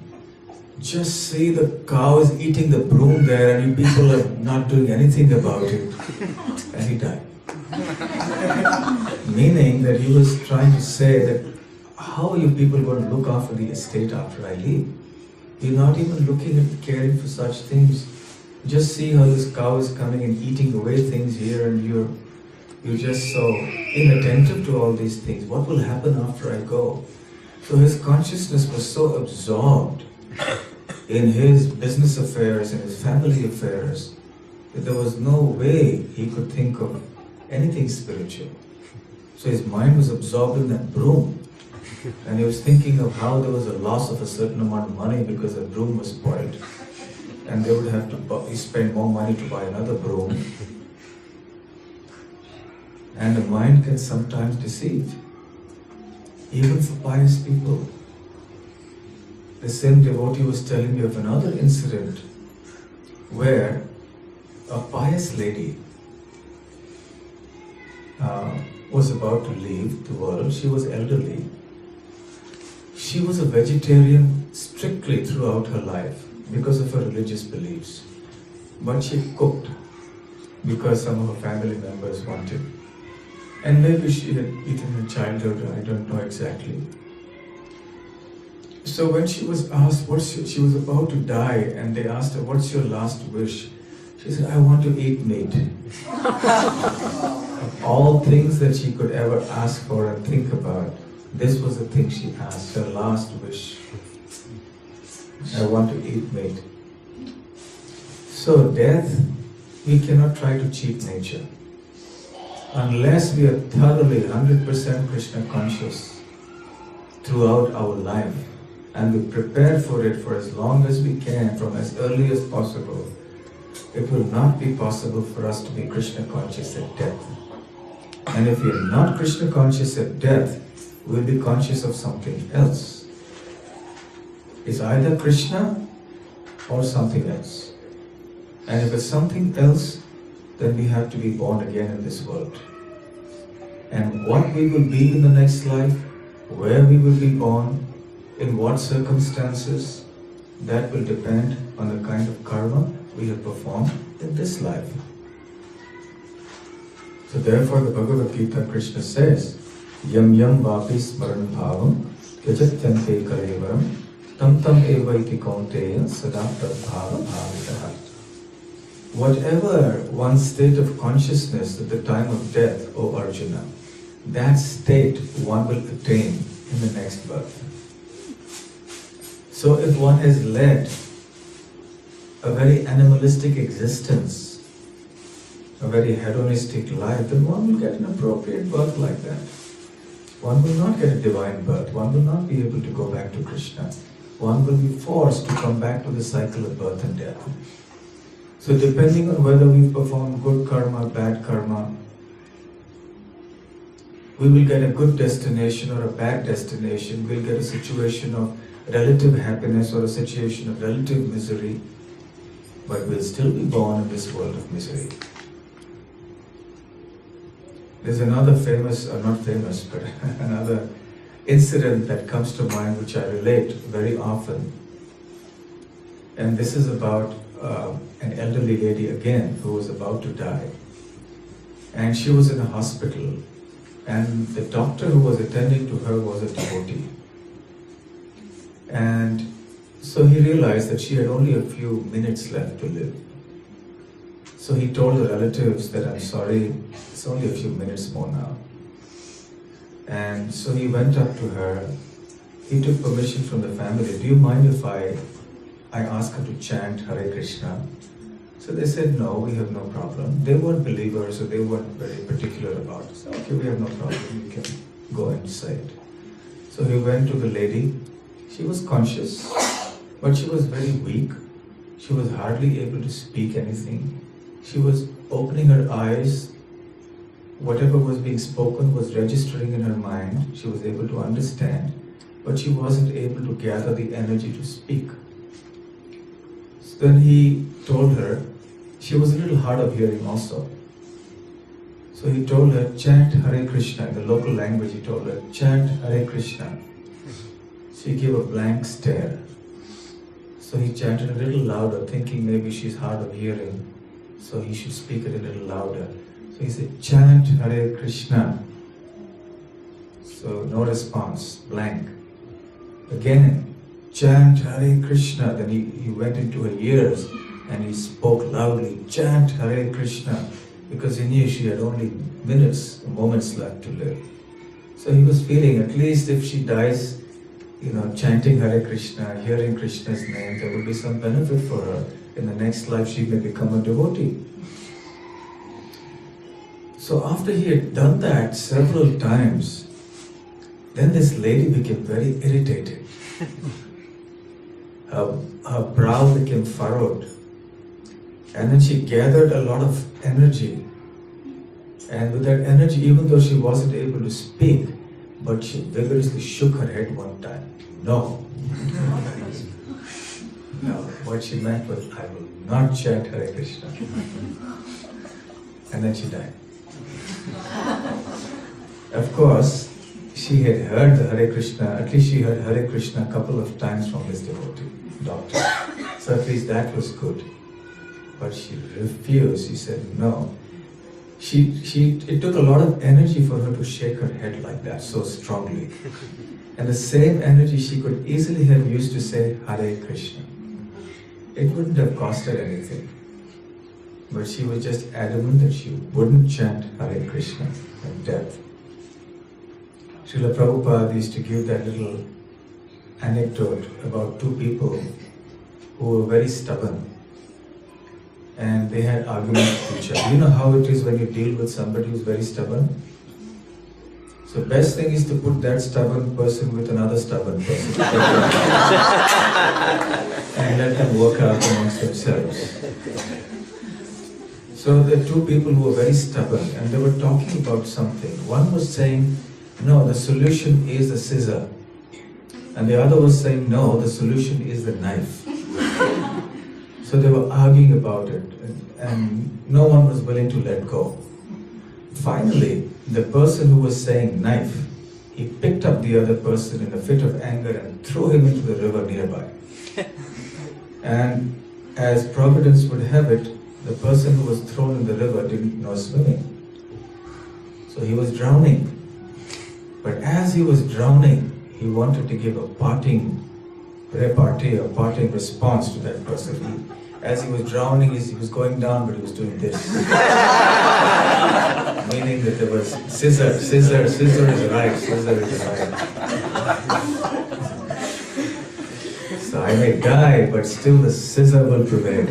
"Just see, the cow is eating the broom there and you people are not doing anything about it." And he died. Meaning that he was trying to say that, how are you people going to look after the estate after I leave? You're not even looking and caring for such things. Just see how this cow is coming and eating away things here, and you're just so inattentive to all these things. What will happen after I go? So his consciousness was so absorbed in his business affairs and his family affairs that there was no way he could think of anything spiritual. So his mind was absorbed in that broom. And he was thinking of how there was a loss of a certain amount of money because the broom was spoiled. And they would have to spend more money to buy another broom. And the mind can sometimes deceive, even for pious people. The same devotee was telling me of another incident where a pious lady was about to leave the world. She was elderly. She was a vegetarian strictly throughout her life because of her religious beliefs. But she cooked because some of her family members wanted. And maybe she had eaten in childhood, I don't know exactly. So when she was asked, she was about to die, and they asked her, "What's your last wish?" She said, "I want to eat meat." Of all things that she could ever ask for and think about, this was the thing she asked, her last wish. "I want to eat meat." So death, we cannot try to cheat nature. Unless we are thoroughly 100% Krishna conscious throughout our life, and we prepare for it for as long as we can, from as early as possible, it will not be possible for us to be Krishna conscious at death. And if we are not Krishna conscious at death, we will be conscious of something else. It's either Krishna or something else. And if it's something else, then we have to be born again in this world. And what we will be in the next life, where we will be born, in what circumstances, that will depend on the kind of karma we have performed in this life. So therefore the Bhagavad Gita, Krishna says, "Yam yam vapi smaran bhavam tyajatyante kalevaram tam tam eva iti kaunteya sada tadbhava bhavitaha." Whatever one's state of consciousness at the time of death, O Arjuna, that state one will attain in the next birth. So if one has led a very animalistic existence, a very hedonistic life, then one will get an appropriate birth like that. one will not get a divine birth, one will not be able to go back to Krishna. One will be forced to come back to the cycle of birth and death. So depending on whether we perform good karma, bad karma, we will get a good destination or a bad destination. We'll get a situation of relative happiness or a situation of relative misery, but we'll still be born in this world of misery. There's another famous, or not famous, but another incident that comes to mind which I relate very often. And this is about an elderly lady again who was about to die. And she was in a hospital, and the doctor who was attending to her was a devotee. And so he realized that she had only a few minutes left to live. So he told the relatives that, I'm sorry, it's only a few minutes more now. And so he went up to her, he took permission from the family, do you mind if I ask her to chant Hare Krishna? So they said, no, we have no problem. They weren't believers, so they weren't very particular about it. So, okay, we have no problem, you can go and say it. So he went to the lady. She was conscious, but she was very weak. She was hardly able to speak anything. She was opening her eyes. Whatever was being spoken was registering in her mind. She was able to understand, but she wasn't able to gather the energy to speak. So then he told her, she was a little hard of hearing also. So he told her, chant Hare Krishna. In the local language he told her, chant Hare Krishna. She gave a blank stare. So he chanted a little louder, thinking maybe she's hard of hearing, so he should speak it a little louder. So he said, chant Hare Krishna. So no response, blank. Again, chant Hare Krishna. Then he went into her ears and he spoke loudly, chant Hare Krishna, because he knew she had only minutes, moments left to live. So he was feeling, at least if she dies, chanting Hare Krishna, hearing Krishna's name, there will be some benefit for her. In the next life she may become a devotee. So after he had done that several times, then this lady became very irritated. Her brow became furrowed. And then she gathered a lot of energy. And with that energy, even though she wasn't able to speak, but she vigorously shook her head one time. No. No, what she meant was, I will not chant Hare Krishna. And then she died. Of course, she had heard the Hare Krishna, at least she heard Hare Krishna a couple of times from this devotee, doctor. So at least that was good. But she refused, she said no. It took a lot of energy for her to shake her head like that, so strongly. And the same energy she could easily have used to say Hare Krishna. It wouldn't have cost her anything. But she was just adamant that she wouldn't chant Hare Krishna at death. Srila Prabhupada used to give that little anecdote about two people who were very stubborn. And they had arguments with each other. You know how it is when you deal with somebody who's very stubborn? So best thing is to put that stubborn person with another stubborn person. And let them work out amongst themselves. So there are two people who were very stubborn and they were talking about something. One was saying, no, the solution is the scissor. And the other was saying, no, the solution is the knife. So they were arguing about it and no one was willing to let go. Finally, the person who was saying knife, he picked up the other person in a fit of anger and threw him into the river nearby. And as Providence would have it, the person who was thrown in the river didn't know swimming. So he was drowning. But as he was drowning, he wanted to give a parting repartee, a parting response to that person. As he was drowning, he was going down, but he was doing this. Meaning that there was scissor is right, scissor is right. So I may die, but still the scissor will prevail.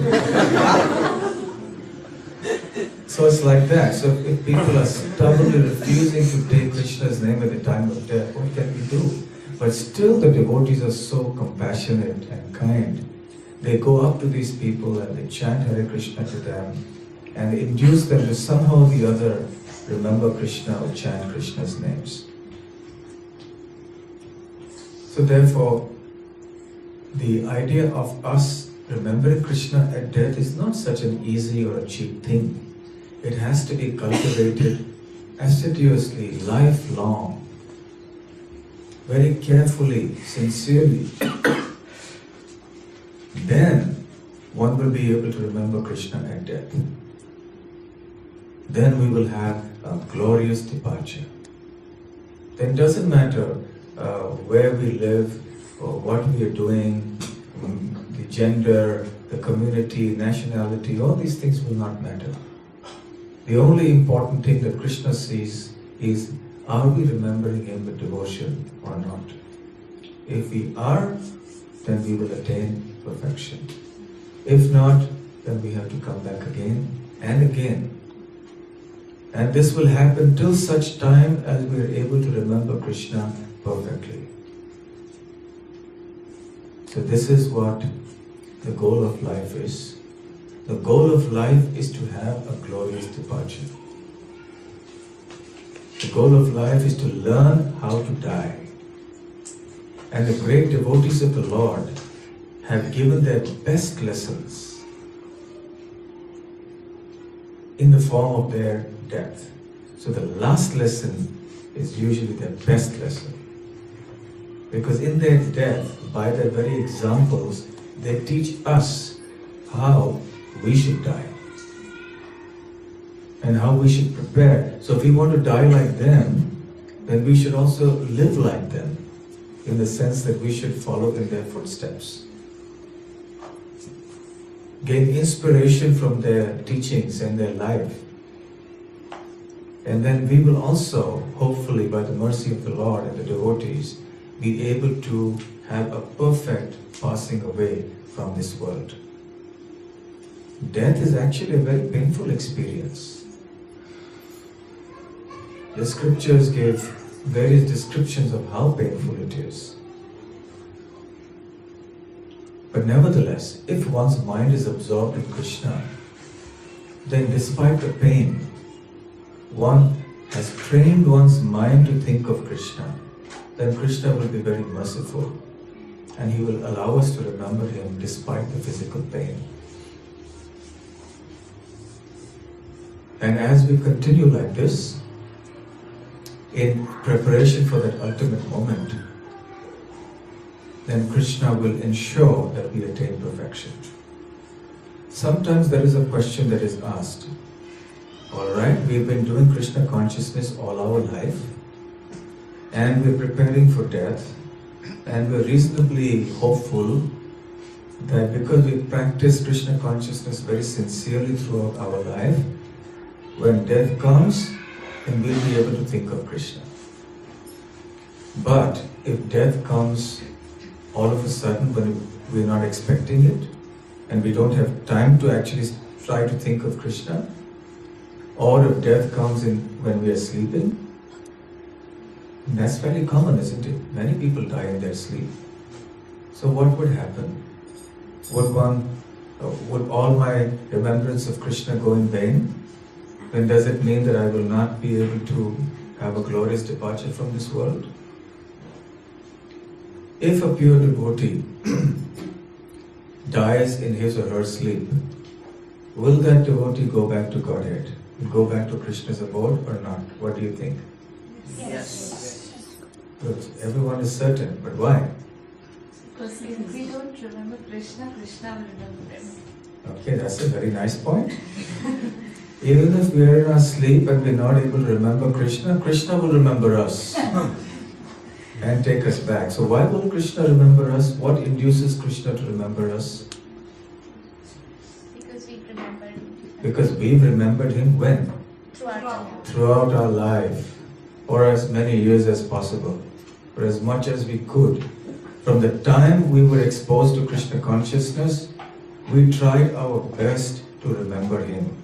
So it's like that. So if people are stubbornly refusing to take Krishna's name at the time of death, what can we do? But still the devotees are so compassionate and kind. They go up to these people and they chant Hare Krishna to them and they induce them to somehow or the other remember Krishna or chant Krishna's names. So therefore, the idea of us remembering Krishna at death is not such an easy or a cheap thing. It has to be cultivated assiduously, lifelong, very carefully, sincerely. Then one will be able to remember Krishna at death. Then we will have a glorious departure. Then it doesn't matter where we live or what we are doing, the gender, the community, nationality, all these things will not matter. The only important thing that Krishna sees is, are we remembering him with devotion or not? If we are, then we will attain perfection. If not, then we have to come back again and again. And this will happen till such time as we are able to remember Krishna perfectly. So this is what the goal of life is. The goal of life is to have a glorious departure. The goal of life is to learn how to die. And the great devotees of the Lord have given their best lessons in the form of their death. So the last lesson is usually their best lesson. Because in their death, by their very examples, they teach us how we should die and how we should prepare. So if we want to die like them, then we should also live like them, in the sense that we should follow in their footsteps. Gain inspiration from their teachings and their life. And then we will also, hopefully by the mercy of the Lord and the devotees, be able to have a perfect passing away from this world. Death is actually a very painful experience. The scriptures give various descriptions of how painful it is. But nevertheless, if one's mind is absorbed in Krishna, then despite the pain, one has trained one's mind to think of Krishna, then Krishna will be very merciful and he will allow us to remember him despite the physical pain. And as we continue like this, in preparation for that ultimate moment, then Krishna will ensure that we attain perfection. Sometimes there is a question that is asked. Alright, we've been doing Krishna consciousness all our life, and we're preparing for death, and we're reasonably hopeful that because we practice Krishna consciousness very sincerely throughout our life, when death comes, then we'll be able to think of Krishna. But if death comes all of a sudden when we're not expecting it, and we don't have time to actually try to think of Krishna, or if death comes in when we are sleeping, that's very common, isn't it? Many people die in their sleep. So what would happen? Would all my remembrance of Krishna go in vain? Then does it mean that I will not be able to have a glorious departure from this world? If a pure devotee dies in his or her sleep, will that devotee go back to Godhead? Go back to Krishna's abode or not? What do you think? Yes. Good. Everyone is certain, but why? Because if we don't remember Krishna, Krishna will remember him. Okay, that's a very nice point. Even if we are in our sleep and we're not able to remember Krishna, Krishna will remember us and take us back. So why will Krishna remember us? What induces Krishna to remember us? Because we've remembered him. Because we've remembered him when? Throughout our life, or as many years as possible, or as much as we could. From the time we were exposed to Krishna consciousness, we tried our best to remember him.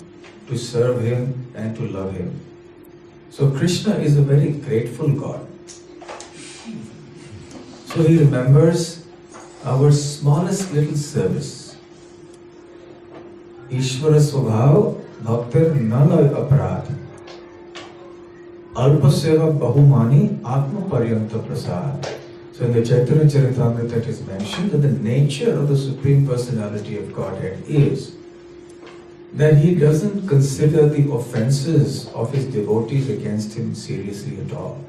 to serve Him and to love Him. So Krishna is a very grateful God. So He remembers our smallest little service. Ishvara Swabhav Bhaktir Nala Aparad Alpa Seva Bahumani Atma Paryanta Prasad. So in the Chaitanya Charitamrita it is mentioned that the nature of the Supreme Personality of Godhead is that He doesn't consider the offenses of His devotees against Him seriously at all.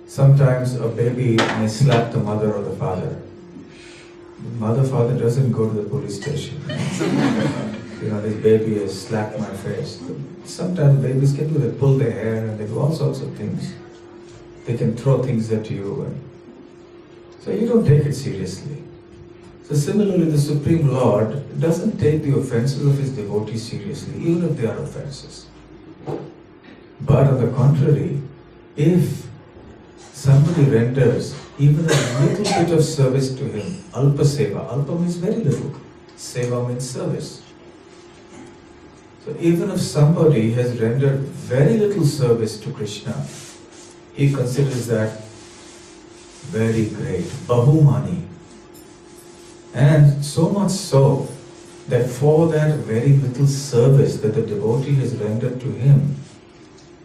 Sometimes a baby may slap the mother or the father. The mother-father doesn't go to the police station. This baby has slapped my face. Sometimes babies can do that, pull their hair and they do all sorts of things. They can throw things at you. So you don't take it seriously. So similarly, the Supreme Lord doesn't take the offenses of His devotees seriously, even if they are offenses. But on the contrary, if somebody renders even a little bit of service to Him, Alpa Seva, Alpa means very little, Seva means service. So even if somebody has rendered very little service to Krishna, He considers that very great, Bahumani. And so much so that for that very little service that the devotee has rendered to Him,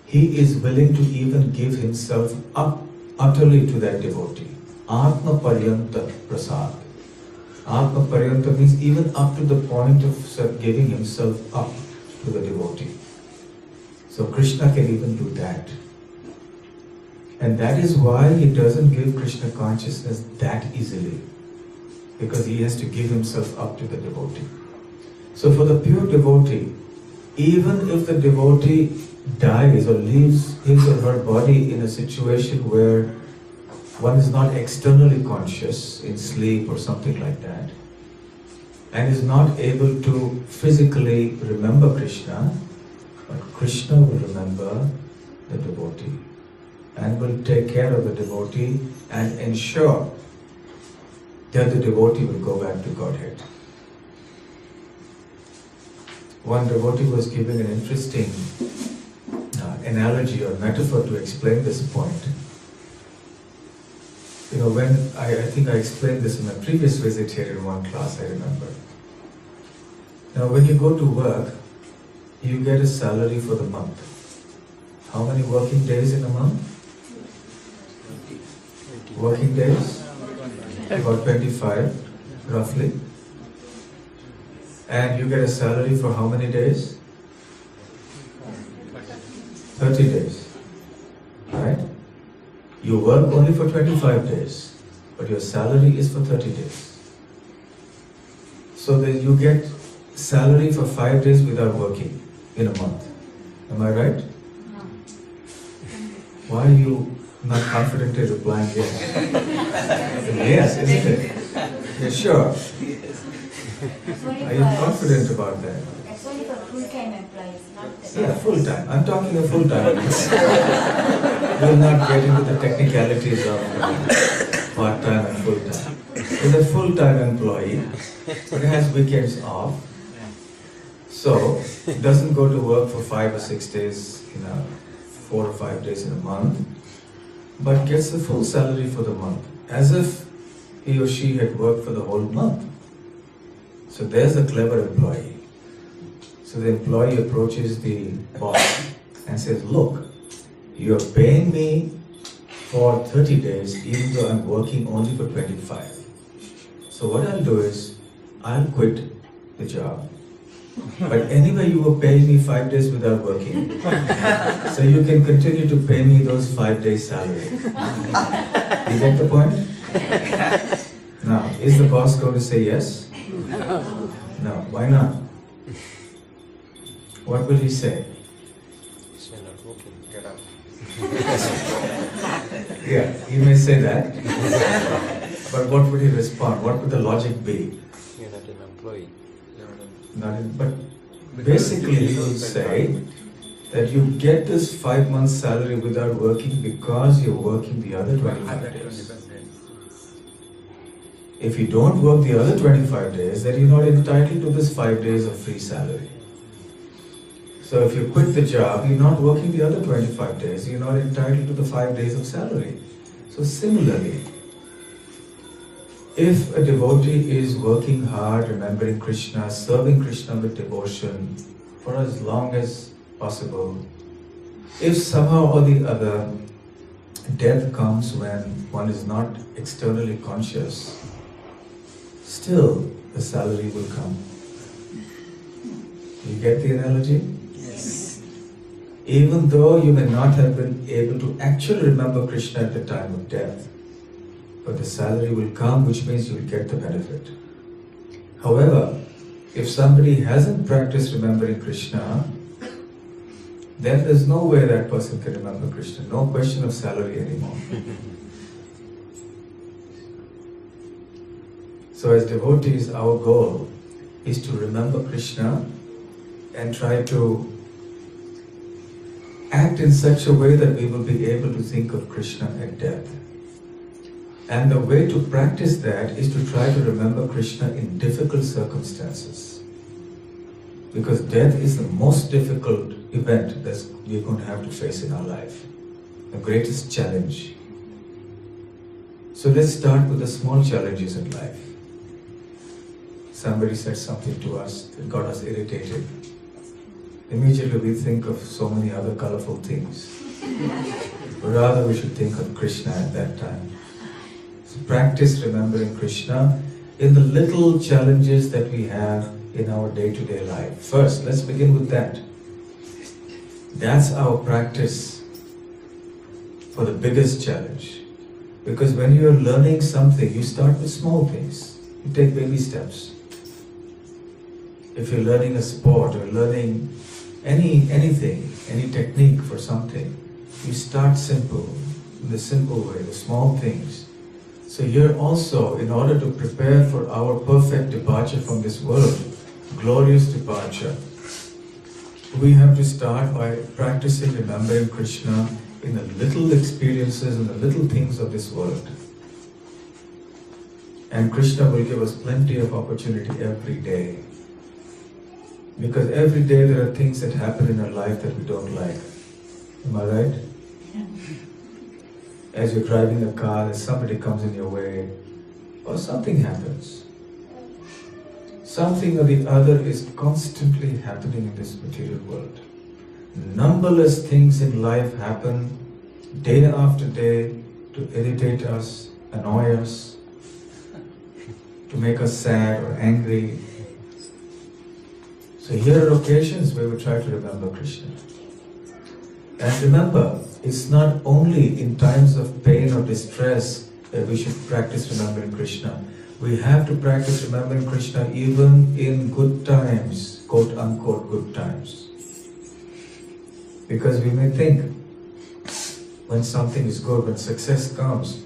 He is willing to even give Himself up utterly to that devotee. Atma Paryanta Prasad. Atma Paryanta means even up to the point of giving Himself up to the devotee. So Krishna can even do that. And that is why He doesn't give Krishna consciousness that easily. Because He has to give Himself up to the devotee. So for the pure devotee, even if the devotee dies or leaves his or her body in a situation where one is not externally conscious, in sleep or something like that, and is not able to physically remember Krishna, but Krishna will remember the devotee and will take care of the devotee and ensure that the devotee will go back to Godhead. One devotee was giving an interesting analogy or metaphor to explain this point. When I think I explained this in my previous visit here in one class, I remember. Now when you go to work, you get a salary for the month. How many working days in a month? Working days? About 25, roughly. And you get a salary for how many days? 30 days. Right? You work only for 25 days, but your salary is for 30 days. So that you get salary for 5 days without working in a month. Am I right? No. Why are you not confidently replying yes? Yes, isn't it? You're sure? Are you confident about that? Actually for full-time employees, not the... Yeah, full-time. I'm talking of full-time. We'll not get into the technicalities of part-time and full-time. He's a full-time employee, but he has weekends off. So, doesn't go to work for 5 or 6 days, 4 or 5 days in a month, but gets the full salary for the month, as if he or she had worked for the whole month. So there's a clever employee. So the employee approaches the boss and says, look, you're paying me for 30 days even though I'm working only for 25. So what I'll do is, I'll quit the job. But anyway, you were paying me 5 days without working. So you can continue to pay me those 5 days salary. You get the point? Now, is the boss going to say yes? No. Why not? What will he say? You're not working, get out. Yeah, he may say that. But what would he respond? What would the logic be? You're not an employee. But basically he will say that you get this 5 months salary without working because you're working the other 25 days. If you don't work the other 25 days, then you're not entitled to this 5 days of free salary. So if you quit the job, you're not working the other 25 days, you're not entitled to the 5 days of salary. So similarly, if a devotee is working hard, remembering Krishna, serving Krishna with devotion for as long as possible, if somehow or the other death comes when one is not externally conscious, still the salary will come. You get the analogy? Yes. Even though you may not have been able to actually remember Krishna at the time of death, but the salary will come, which means you will get the benefit. However, if somebody hasn't practiced remembering Krishna, then there's no way that person can remember Krishna. No question of salary anymore. So as devotees, our goal is to remember Krishna and try to act in such a way that we will be able to think of Krishna at death. And the way to practice that is to try to remember Krishna in difficult circumstances. Because death is the most difficult event that we're going to have to face in our life. The greatest challenge. So let's start with the small challenges in life. Somebody said something to us that got us irritated. Immediately we think of so many other colorful things. Rather we should think of Krishna at that time. So practice remembering Krishna in the little challenges that we have in our day-to-day life. First, let's begin with that. That's our practice for the biggest challenge. Because when you're learning something, you start with small things. You take baby steps. If you're learning a sport or learning anything, any technique for something, you start simple, in the simple way, the small things. So here also, in order to prepare for our perfect departure from this world, glorious departure, we have to start by practicing remembering Krishna in the little experiences and the little things of this world. And Krishna will give us plenty of opportunity every day. Because every day there are things that happen in our life that we don't like. Am I right? Yeah. As you're driving a car, somebody comes in your way, or something happens. Something or the other is constantly happening in this material world. Numberless things in life happen day after day to irritate us, annoy us, to make us sad or angry. So here are occasions where we try to remember Krishna. And remember, it's not only in times of pain or distress that we should practice remembering Krishna. We have to practice remembering Krishna even in good times, quote unquote good times. Because we may think when something is good, when success comes,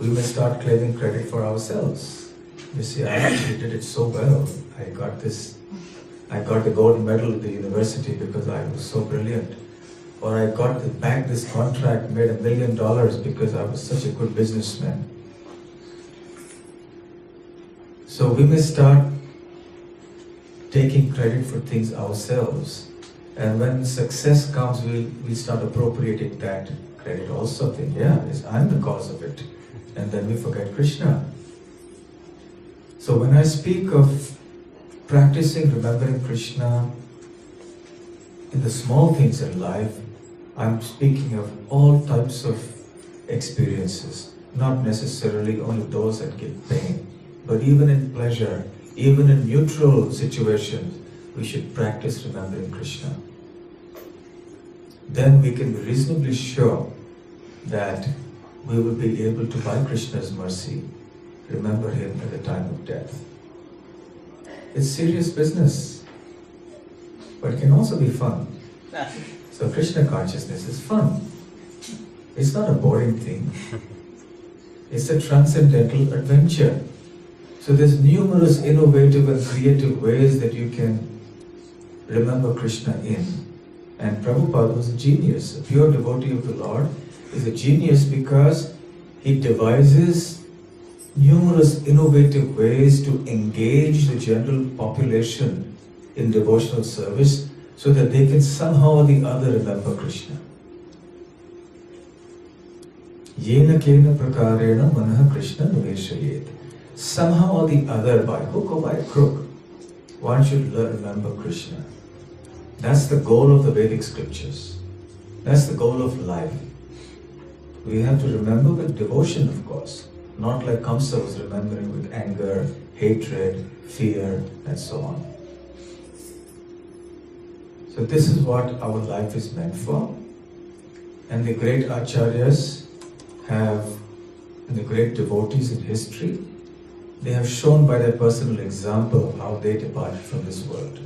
we may start claiming credit for ourselves. You see, I actually did it so well. I got the gold medal at the university because I was so brilliant. Or I bagged this contract, made $1 million because I was such a good businessman. So we may start taking credit for things ourselves. And when success comes, we start appropriating that credit also. Think, yeah, I'm the cause of it. And then we forget Krishna. So when I speak of practicing remembering Krishna in the small things in life, I'm speaking of all types of experiences, not necessarily only those that give pain, but even in pleasure, even in neutral situations, we should practice remembering Krishna. Then we can be reasonably sure that we will be able to, by Krishna's mercy, remember him at the time of death. It's serious business, but it can also be fun. So Krishna consciousness is fun. It's not a boring thing. It's a transcendental adventure. So there's numerous innovative and creative ways that you can remember Krishna in. And Prabhupada was a genius. A pure devotee of the Lord is a genius because he devises numerous innovative ways to engage the general population in devotional service so that they can somehow or the other remember Krishna. Yena kena prakarena manaha Krishna niveshayet. Somehow or the other, by hook or by crook, one should remember Krishna. That's the goal of the Vedic scriptures. That's the goal of life. We have to remember with devotion, of course, not like Kamsa was remembering with anger, hatred, fear, and so on. So this is what our life is meant for. And the great acharyas have, and the great devotees in history, they have shown by their personal example of how they departed from this world.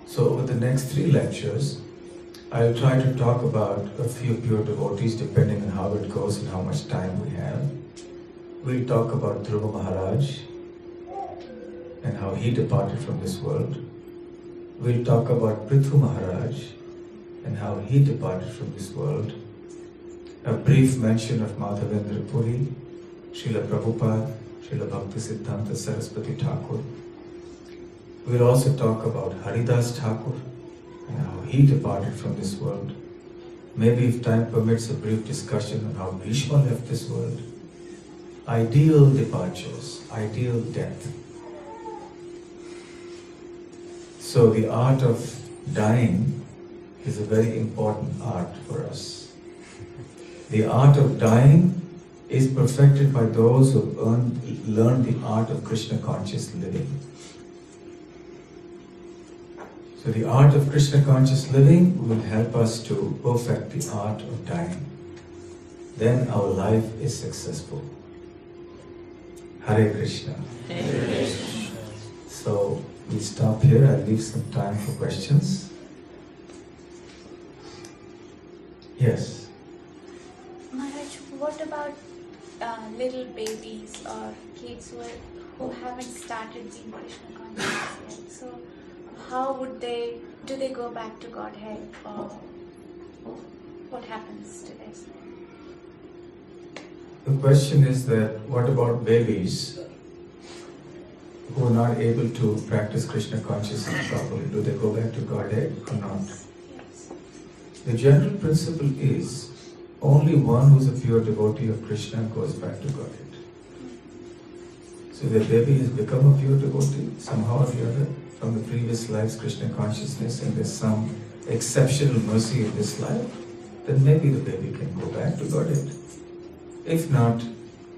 So over the next 3 lectures, I'll try to talk about a few pure devotees depending on how it goes and how much time we have. We'll talk about Dhruva Maharaj and how he departed from this world. We'll talk about Prithu Maharaj and how he departed from this world. A brief mention of Madhavendra Puri, Srila Prabhupada, Srila Bhakti Siddhanta Saraswati Thakur. We'll also talk about Haridas Thakur and how he departed from this world. Maybe if time permits, a brief discussion on how Bhishma left this world. Ideal departures, ideal death. So the art of dying is a very important art for us. The art of dying is perfected by those who have learned the art of Krishna conscious living. So the art of Krishna conscious living will help us to perfect the art of dying. Then our life is successful. Hare Krishna. Hare Krishna. So we stop here. I'll leave some time for questions. Yes. Maharaj, what about little babies or kids who haven't started being Krishna conscious yet? So how would do they go back to Godhead, or what happens to this? The question is that what about babies who are not able to practice Krishna consciousness properly? Do they go back to Godhead or not? Yes. The general principle is only one who's a pure devotee of Krishna goes back to Godhead. So the baby has become a pure devotee somehow or the other from the previous life's Krishna consciousness, and there's some exceptional mercy in this life, then maybe the baby can go back to Godhead. If not,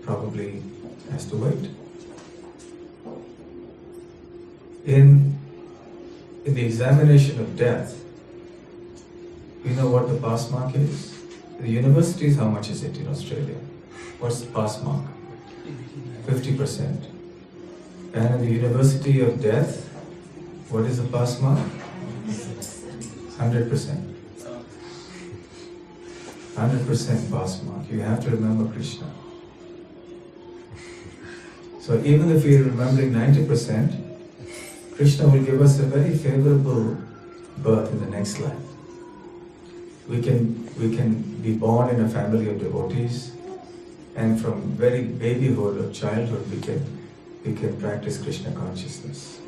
probably has to wait. In the examination of death, you know what the pass mark is? The universities, how much is it in Australia? What's the pass mark? 50%. And in the University of Death, what is the pass mark? 100%. 100% pass mark. You have to remember Krishna. So even if we are remembering 90%, Krishna will give us a very favorable birth in the next life. We can be born in a family of devotees, and from very babyhood or childhood we can practice Krishna consciousness.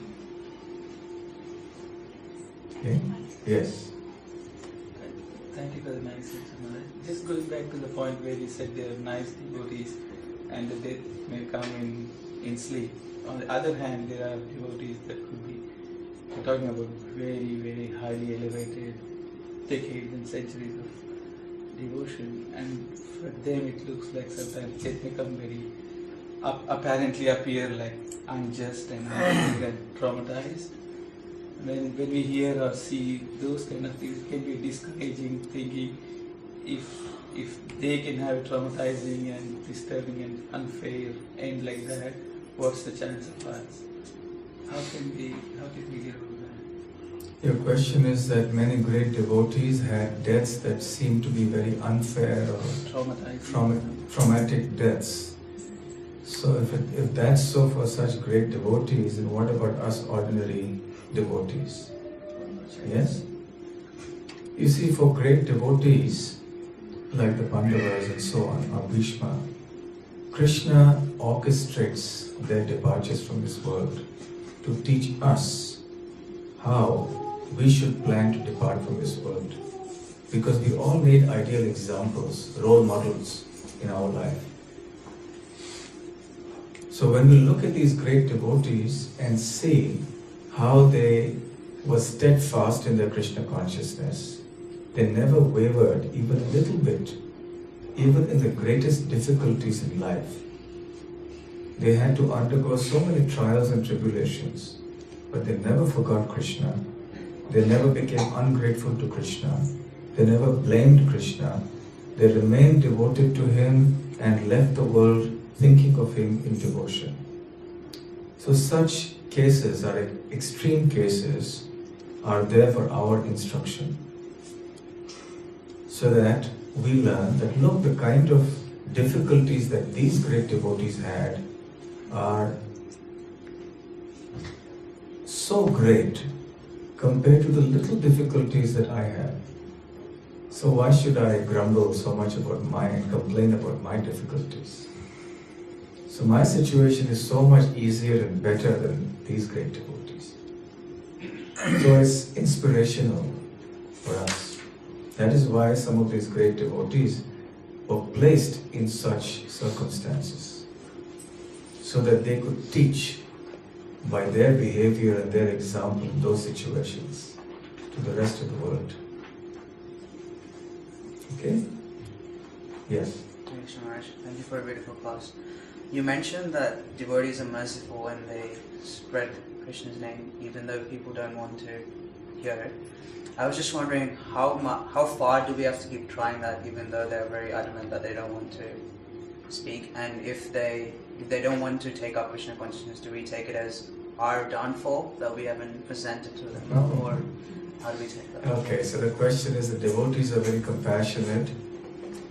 Okay? Yes. Thank you for the nice answer, Maharaj. Just going back to the point where you said there are nice devotees and the death may come in sleep. On the other hand, there are devotees that could be, we're talking about very, very highly elevated decades and centuries of devotion, and for them it looks like sometimes death may come very, apparently appear like unjust and unfair and traumatized. When we hear or see those kind of things, it can be discouraging, thinking if they can have a traumatizing and disturbing and unfair end like that, what's the chance of us? How can we get over that? Your question is that many great devotees had deaths that seem to be very unfair or traumatic deaths. So if that's so for such great devotees, then what about us ordinary devotees? Yes? You see, for great devotees, like the Pandavas and so on, or Bhishma, Krishna orchestrates their departures from this world to teach us how we should plan to depart from this world. Because we all need ideal examples, role models in our life. So when we look at these great devotees and see how they were steadfast in their Krishna consciousness, they never wavered even a little bit, even in the greatest difficulties in life. They had to undergo so many trials and tribulations, but they never forgot Krishna. They never became ungrateful to Krishna. They never blamed Krishna. They remained devoted to him and left the world thinking of him in devotion. So such cases are extreme cases are there for our instruction. So that we learn that look, the kind of difficulties that these great devotees had are so great compared to the little difficulties that I have. So why should I grumble so much about and complain about my difficulties? So my situation is so much easier and better than these great devotees. So it's inspirational for us. That is why some of these great devotees were placed in such circumstances, so that they could teach by their behavior and their example in those situations to the rest of the world. Okay? Yes? Thanks, Maharaj. Thank you for a beautiful class. You mentioned that devotees are merciful when they spread Krishna's name, even though people don't want to hear it. I was just wondering how far do we have to keep trying that, even though they're very adamant that they don't want to speak? And if they don't want to take up Krishna consciousness, do we take it as our downfall that we haven't presented to them, or how do we take that? Okay, so the question is, the devotees are very compassionate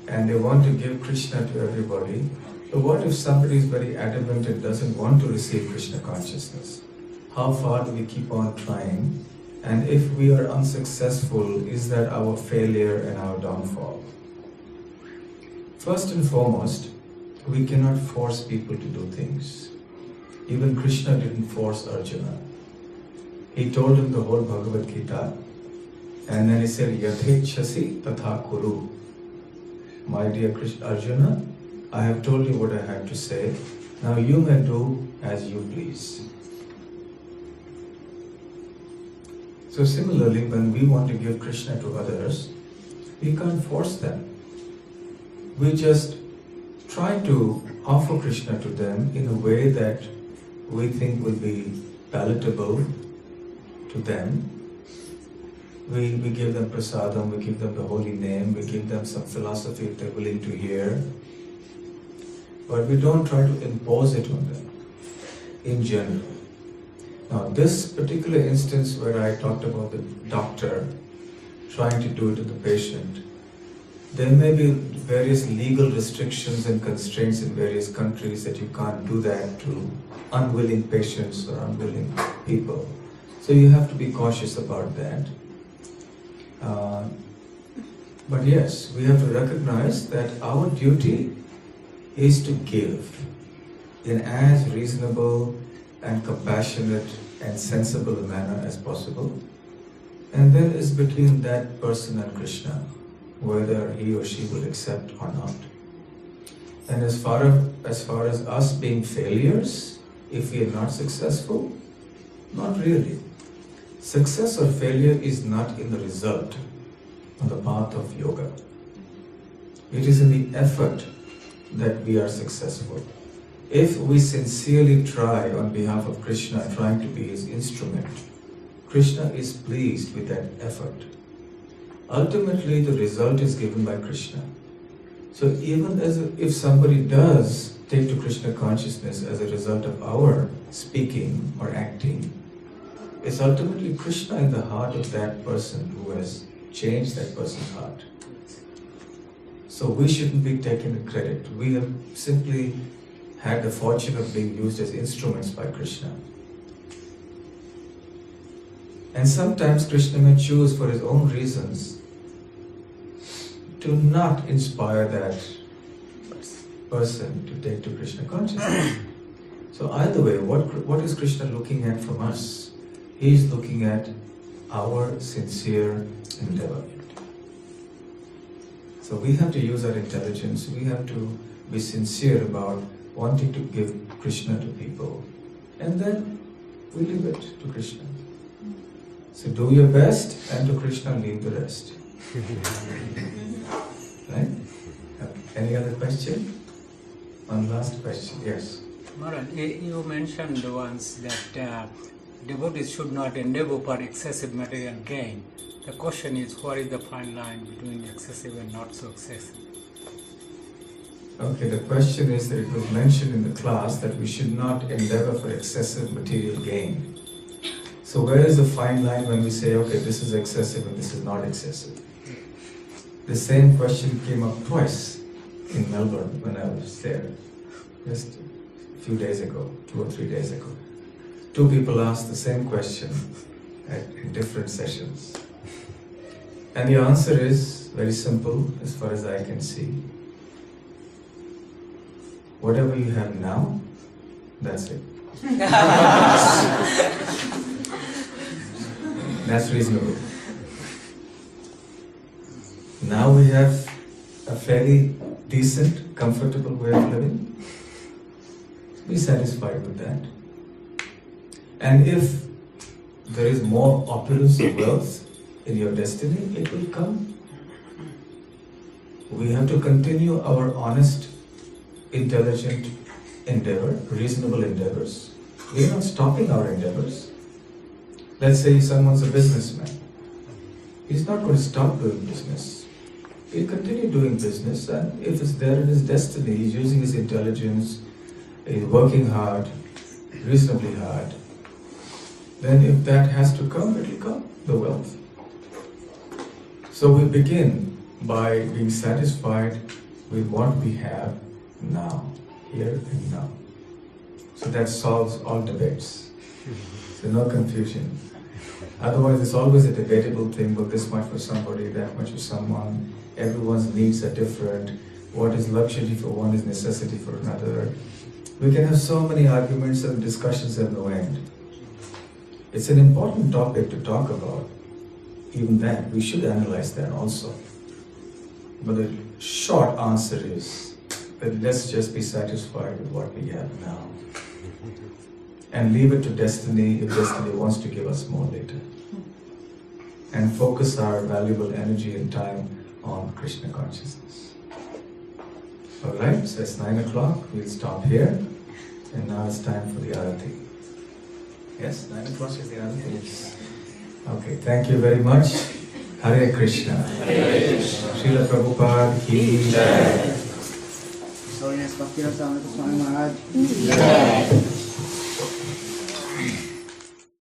and they want to give Krishna to everybody. But what if somebody is very adamant and doesn't want to receive Krishna consciousness? How far do we keep on trying? And if we are unsuccessful, is that our failure and our downfall? First and foremost, we cannot force people to do things. Even Krishna didn't force Arjuna. He told him the whole Bhagavad Gita, and then he said, Yadhechasi tatha kuru. My dear Arjuna, I have told you what I had to say. Now you may do as you please. So similarly, when we want to give Krishna to others, we can't force them. We just try to offer Krishna to them in a way that we think will be palatable to them. We give them prasadam, we give them the holy name, we give them some philosophy if they're willing to hear. But we don't try to impose it on them in general. Now this particular instance where I talked about the doctor trying to do it to the patient, there may be various legal restrictions and constraints in various countries that you can't do that to unwilling patients or unwilling people. So you have to be cautious about that. But yes, we have to recognize that our duty is to give in as reasonable and compassionate and sensible a manner as possible. And then it's between that person and Krishna, whether he or she will accept or not. And as far as us being failures, if we are not successful, not really. Success or failure is not in the result on the path of yoga. It is in the effort that we are successful. If we sincerely try on behalf of Krishna, trying to be his instrument, Krishna is pleased with that effort. Ultimately, the result is given by Krishna. So even if somebody does take to Krishna consciousness as a result of our speaking or acting, it's ultimately Krishna in the heart of that person who has changed that person's heart. So we shouldn't be taking the credit. We have simply had the fortune of being used as instruments by Krishna. And sometimes Krishna may choose for his own reasons to not inspire that person to take to Krishna consciousness. So either way, what is Krishna looking at from us? He is looking at our sincere endeavor. So we have to use our intelligence, we have to be sincere about wanting to give Krishna to people, and then we leave it to Krishna. So do your best, and to Krishna leave the rest. Right? Any other question? One last question, yes. Maharaj, you mentioned once that devotees should not endeavor for excessive material gain. The question is, what is the fine line between excessive and not so excessive? Okay, the question is that it was mentioned in the class that we should not endeavor for excessive material gain. So where is the fine line when we say, okay, this is excessive and this is not excessive? The same question came up twice in Melbourne when I was there, just a few days ago, 2 or 3 days ago. 2 people asked the same question in different sessions. And the answer is very simple as far as I can see. Whatever you have now, that's it. That's reasonable. Now we have a fairly decent, comfortable way of living. Be satisfied with that. And if there is more opulence or wealth in your destiny, it will come. We have to continue our honest, intelligent endeavor, reasonable endeavors. We are not stopping our endeavors. Let's say someone's a businessman. He's not going to stop doing business. He'll continue doing business, and if it's there in his destiny, he's using his intelligence, he's working hard, reasonably hard, then if that has to come, it will come, the wealth. So we begin by being satisfied with what we have now, here and now. So that solves all debates. So no confusion. Otherwise it's always a debatable thing, but this much for somebody, that much for someone. Everyone's needs are different. What is luxury for one is necessity for another. We can have so many arguments and discussions at no end. It's an important topic to talk about. Even that, we should analyze that also. But the short answer is that let's just be satisfied with what we have now. And leave it to destiny if destiny wants to give us more later. And focus our valuable energy and time on Krishna consciousness. Alright, so it's 9 o'clock, we'll stop here. And now it's time for the Arati. Yes, 9 o'clock is the Arati? Yes. Okay, thank you very much. Hare Krishna. Hare Krishna. Srila Prabhupada ki jai. Holiness Bhakti Rasamrita Swami Maharaj. Jai.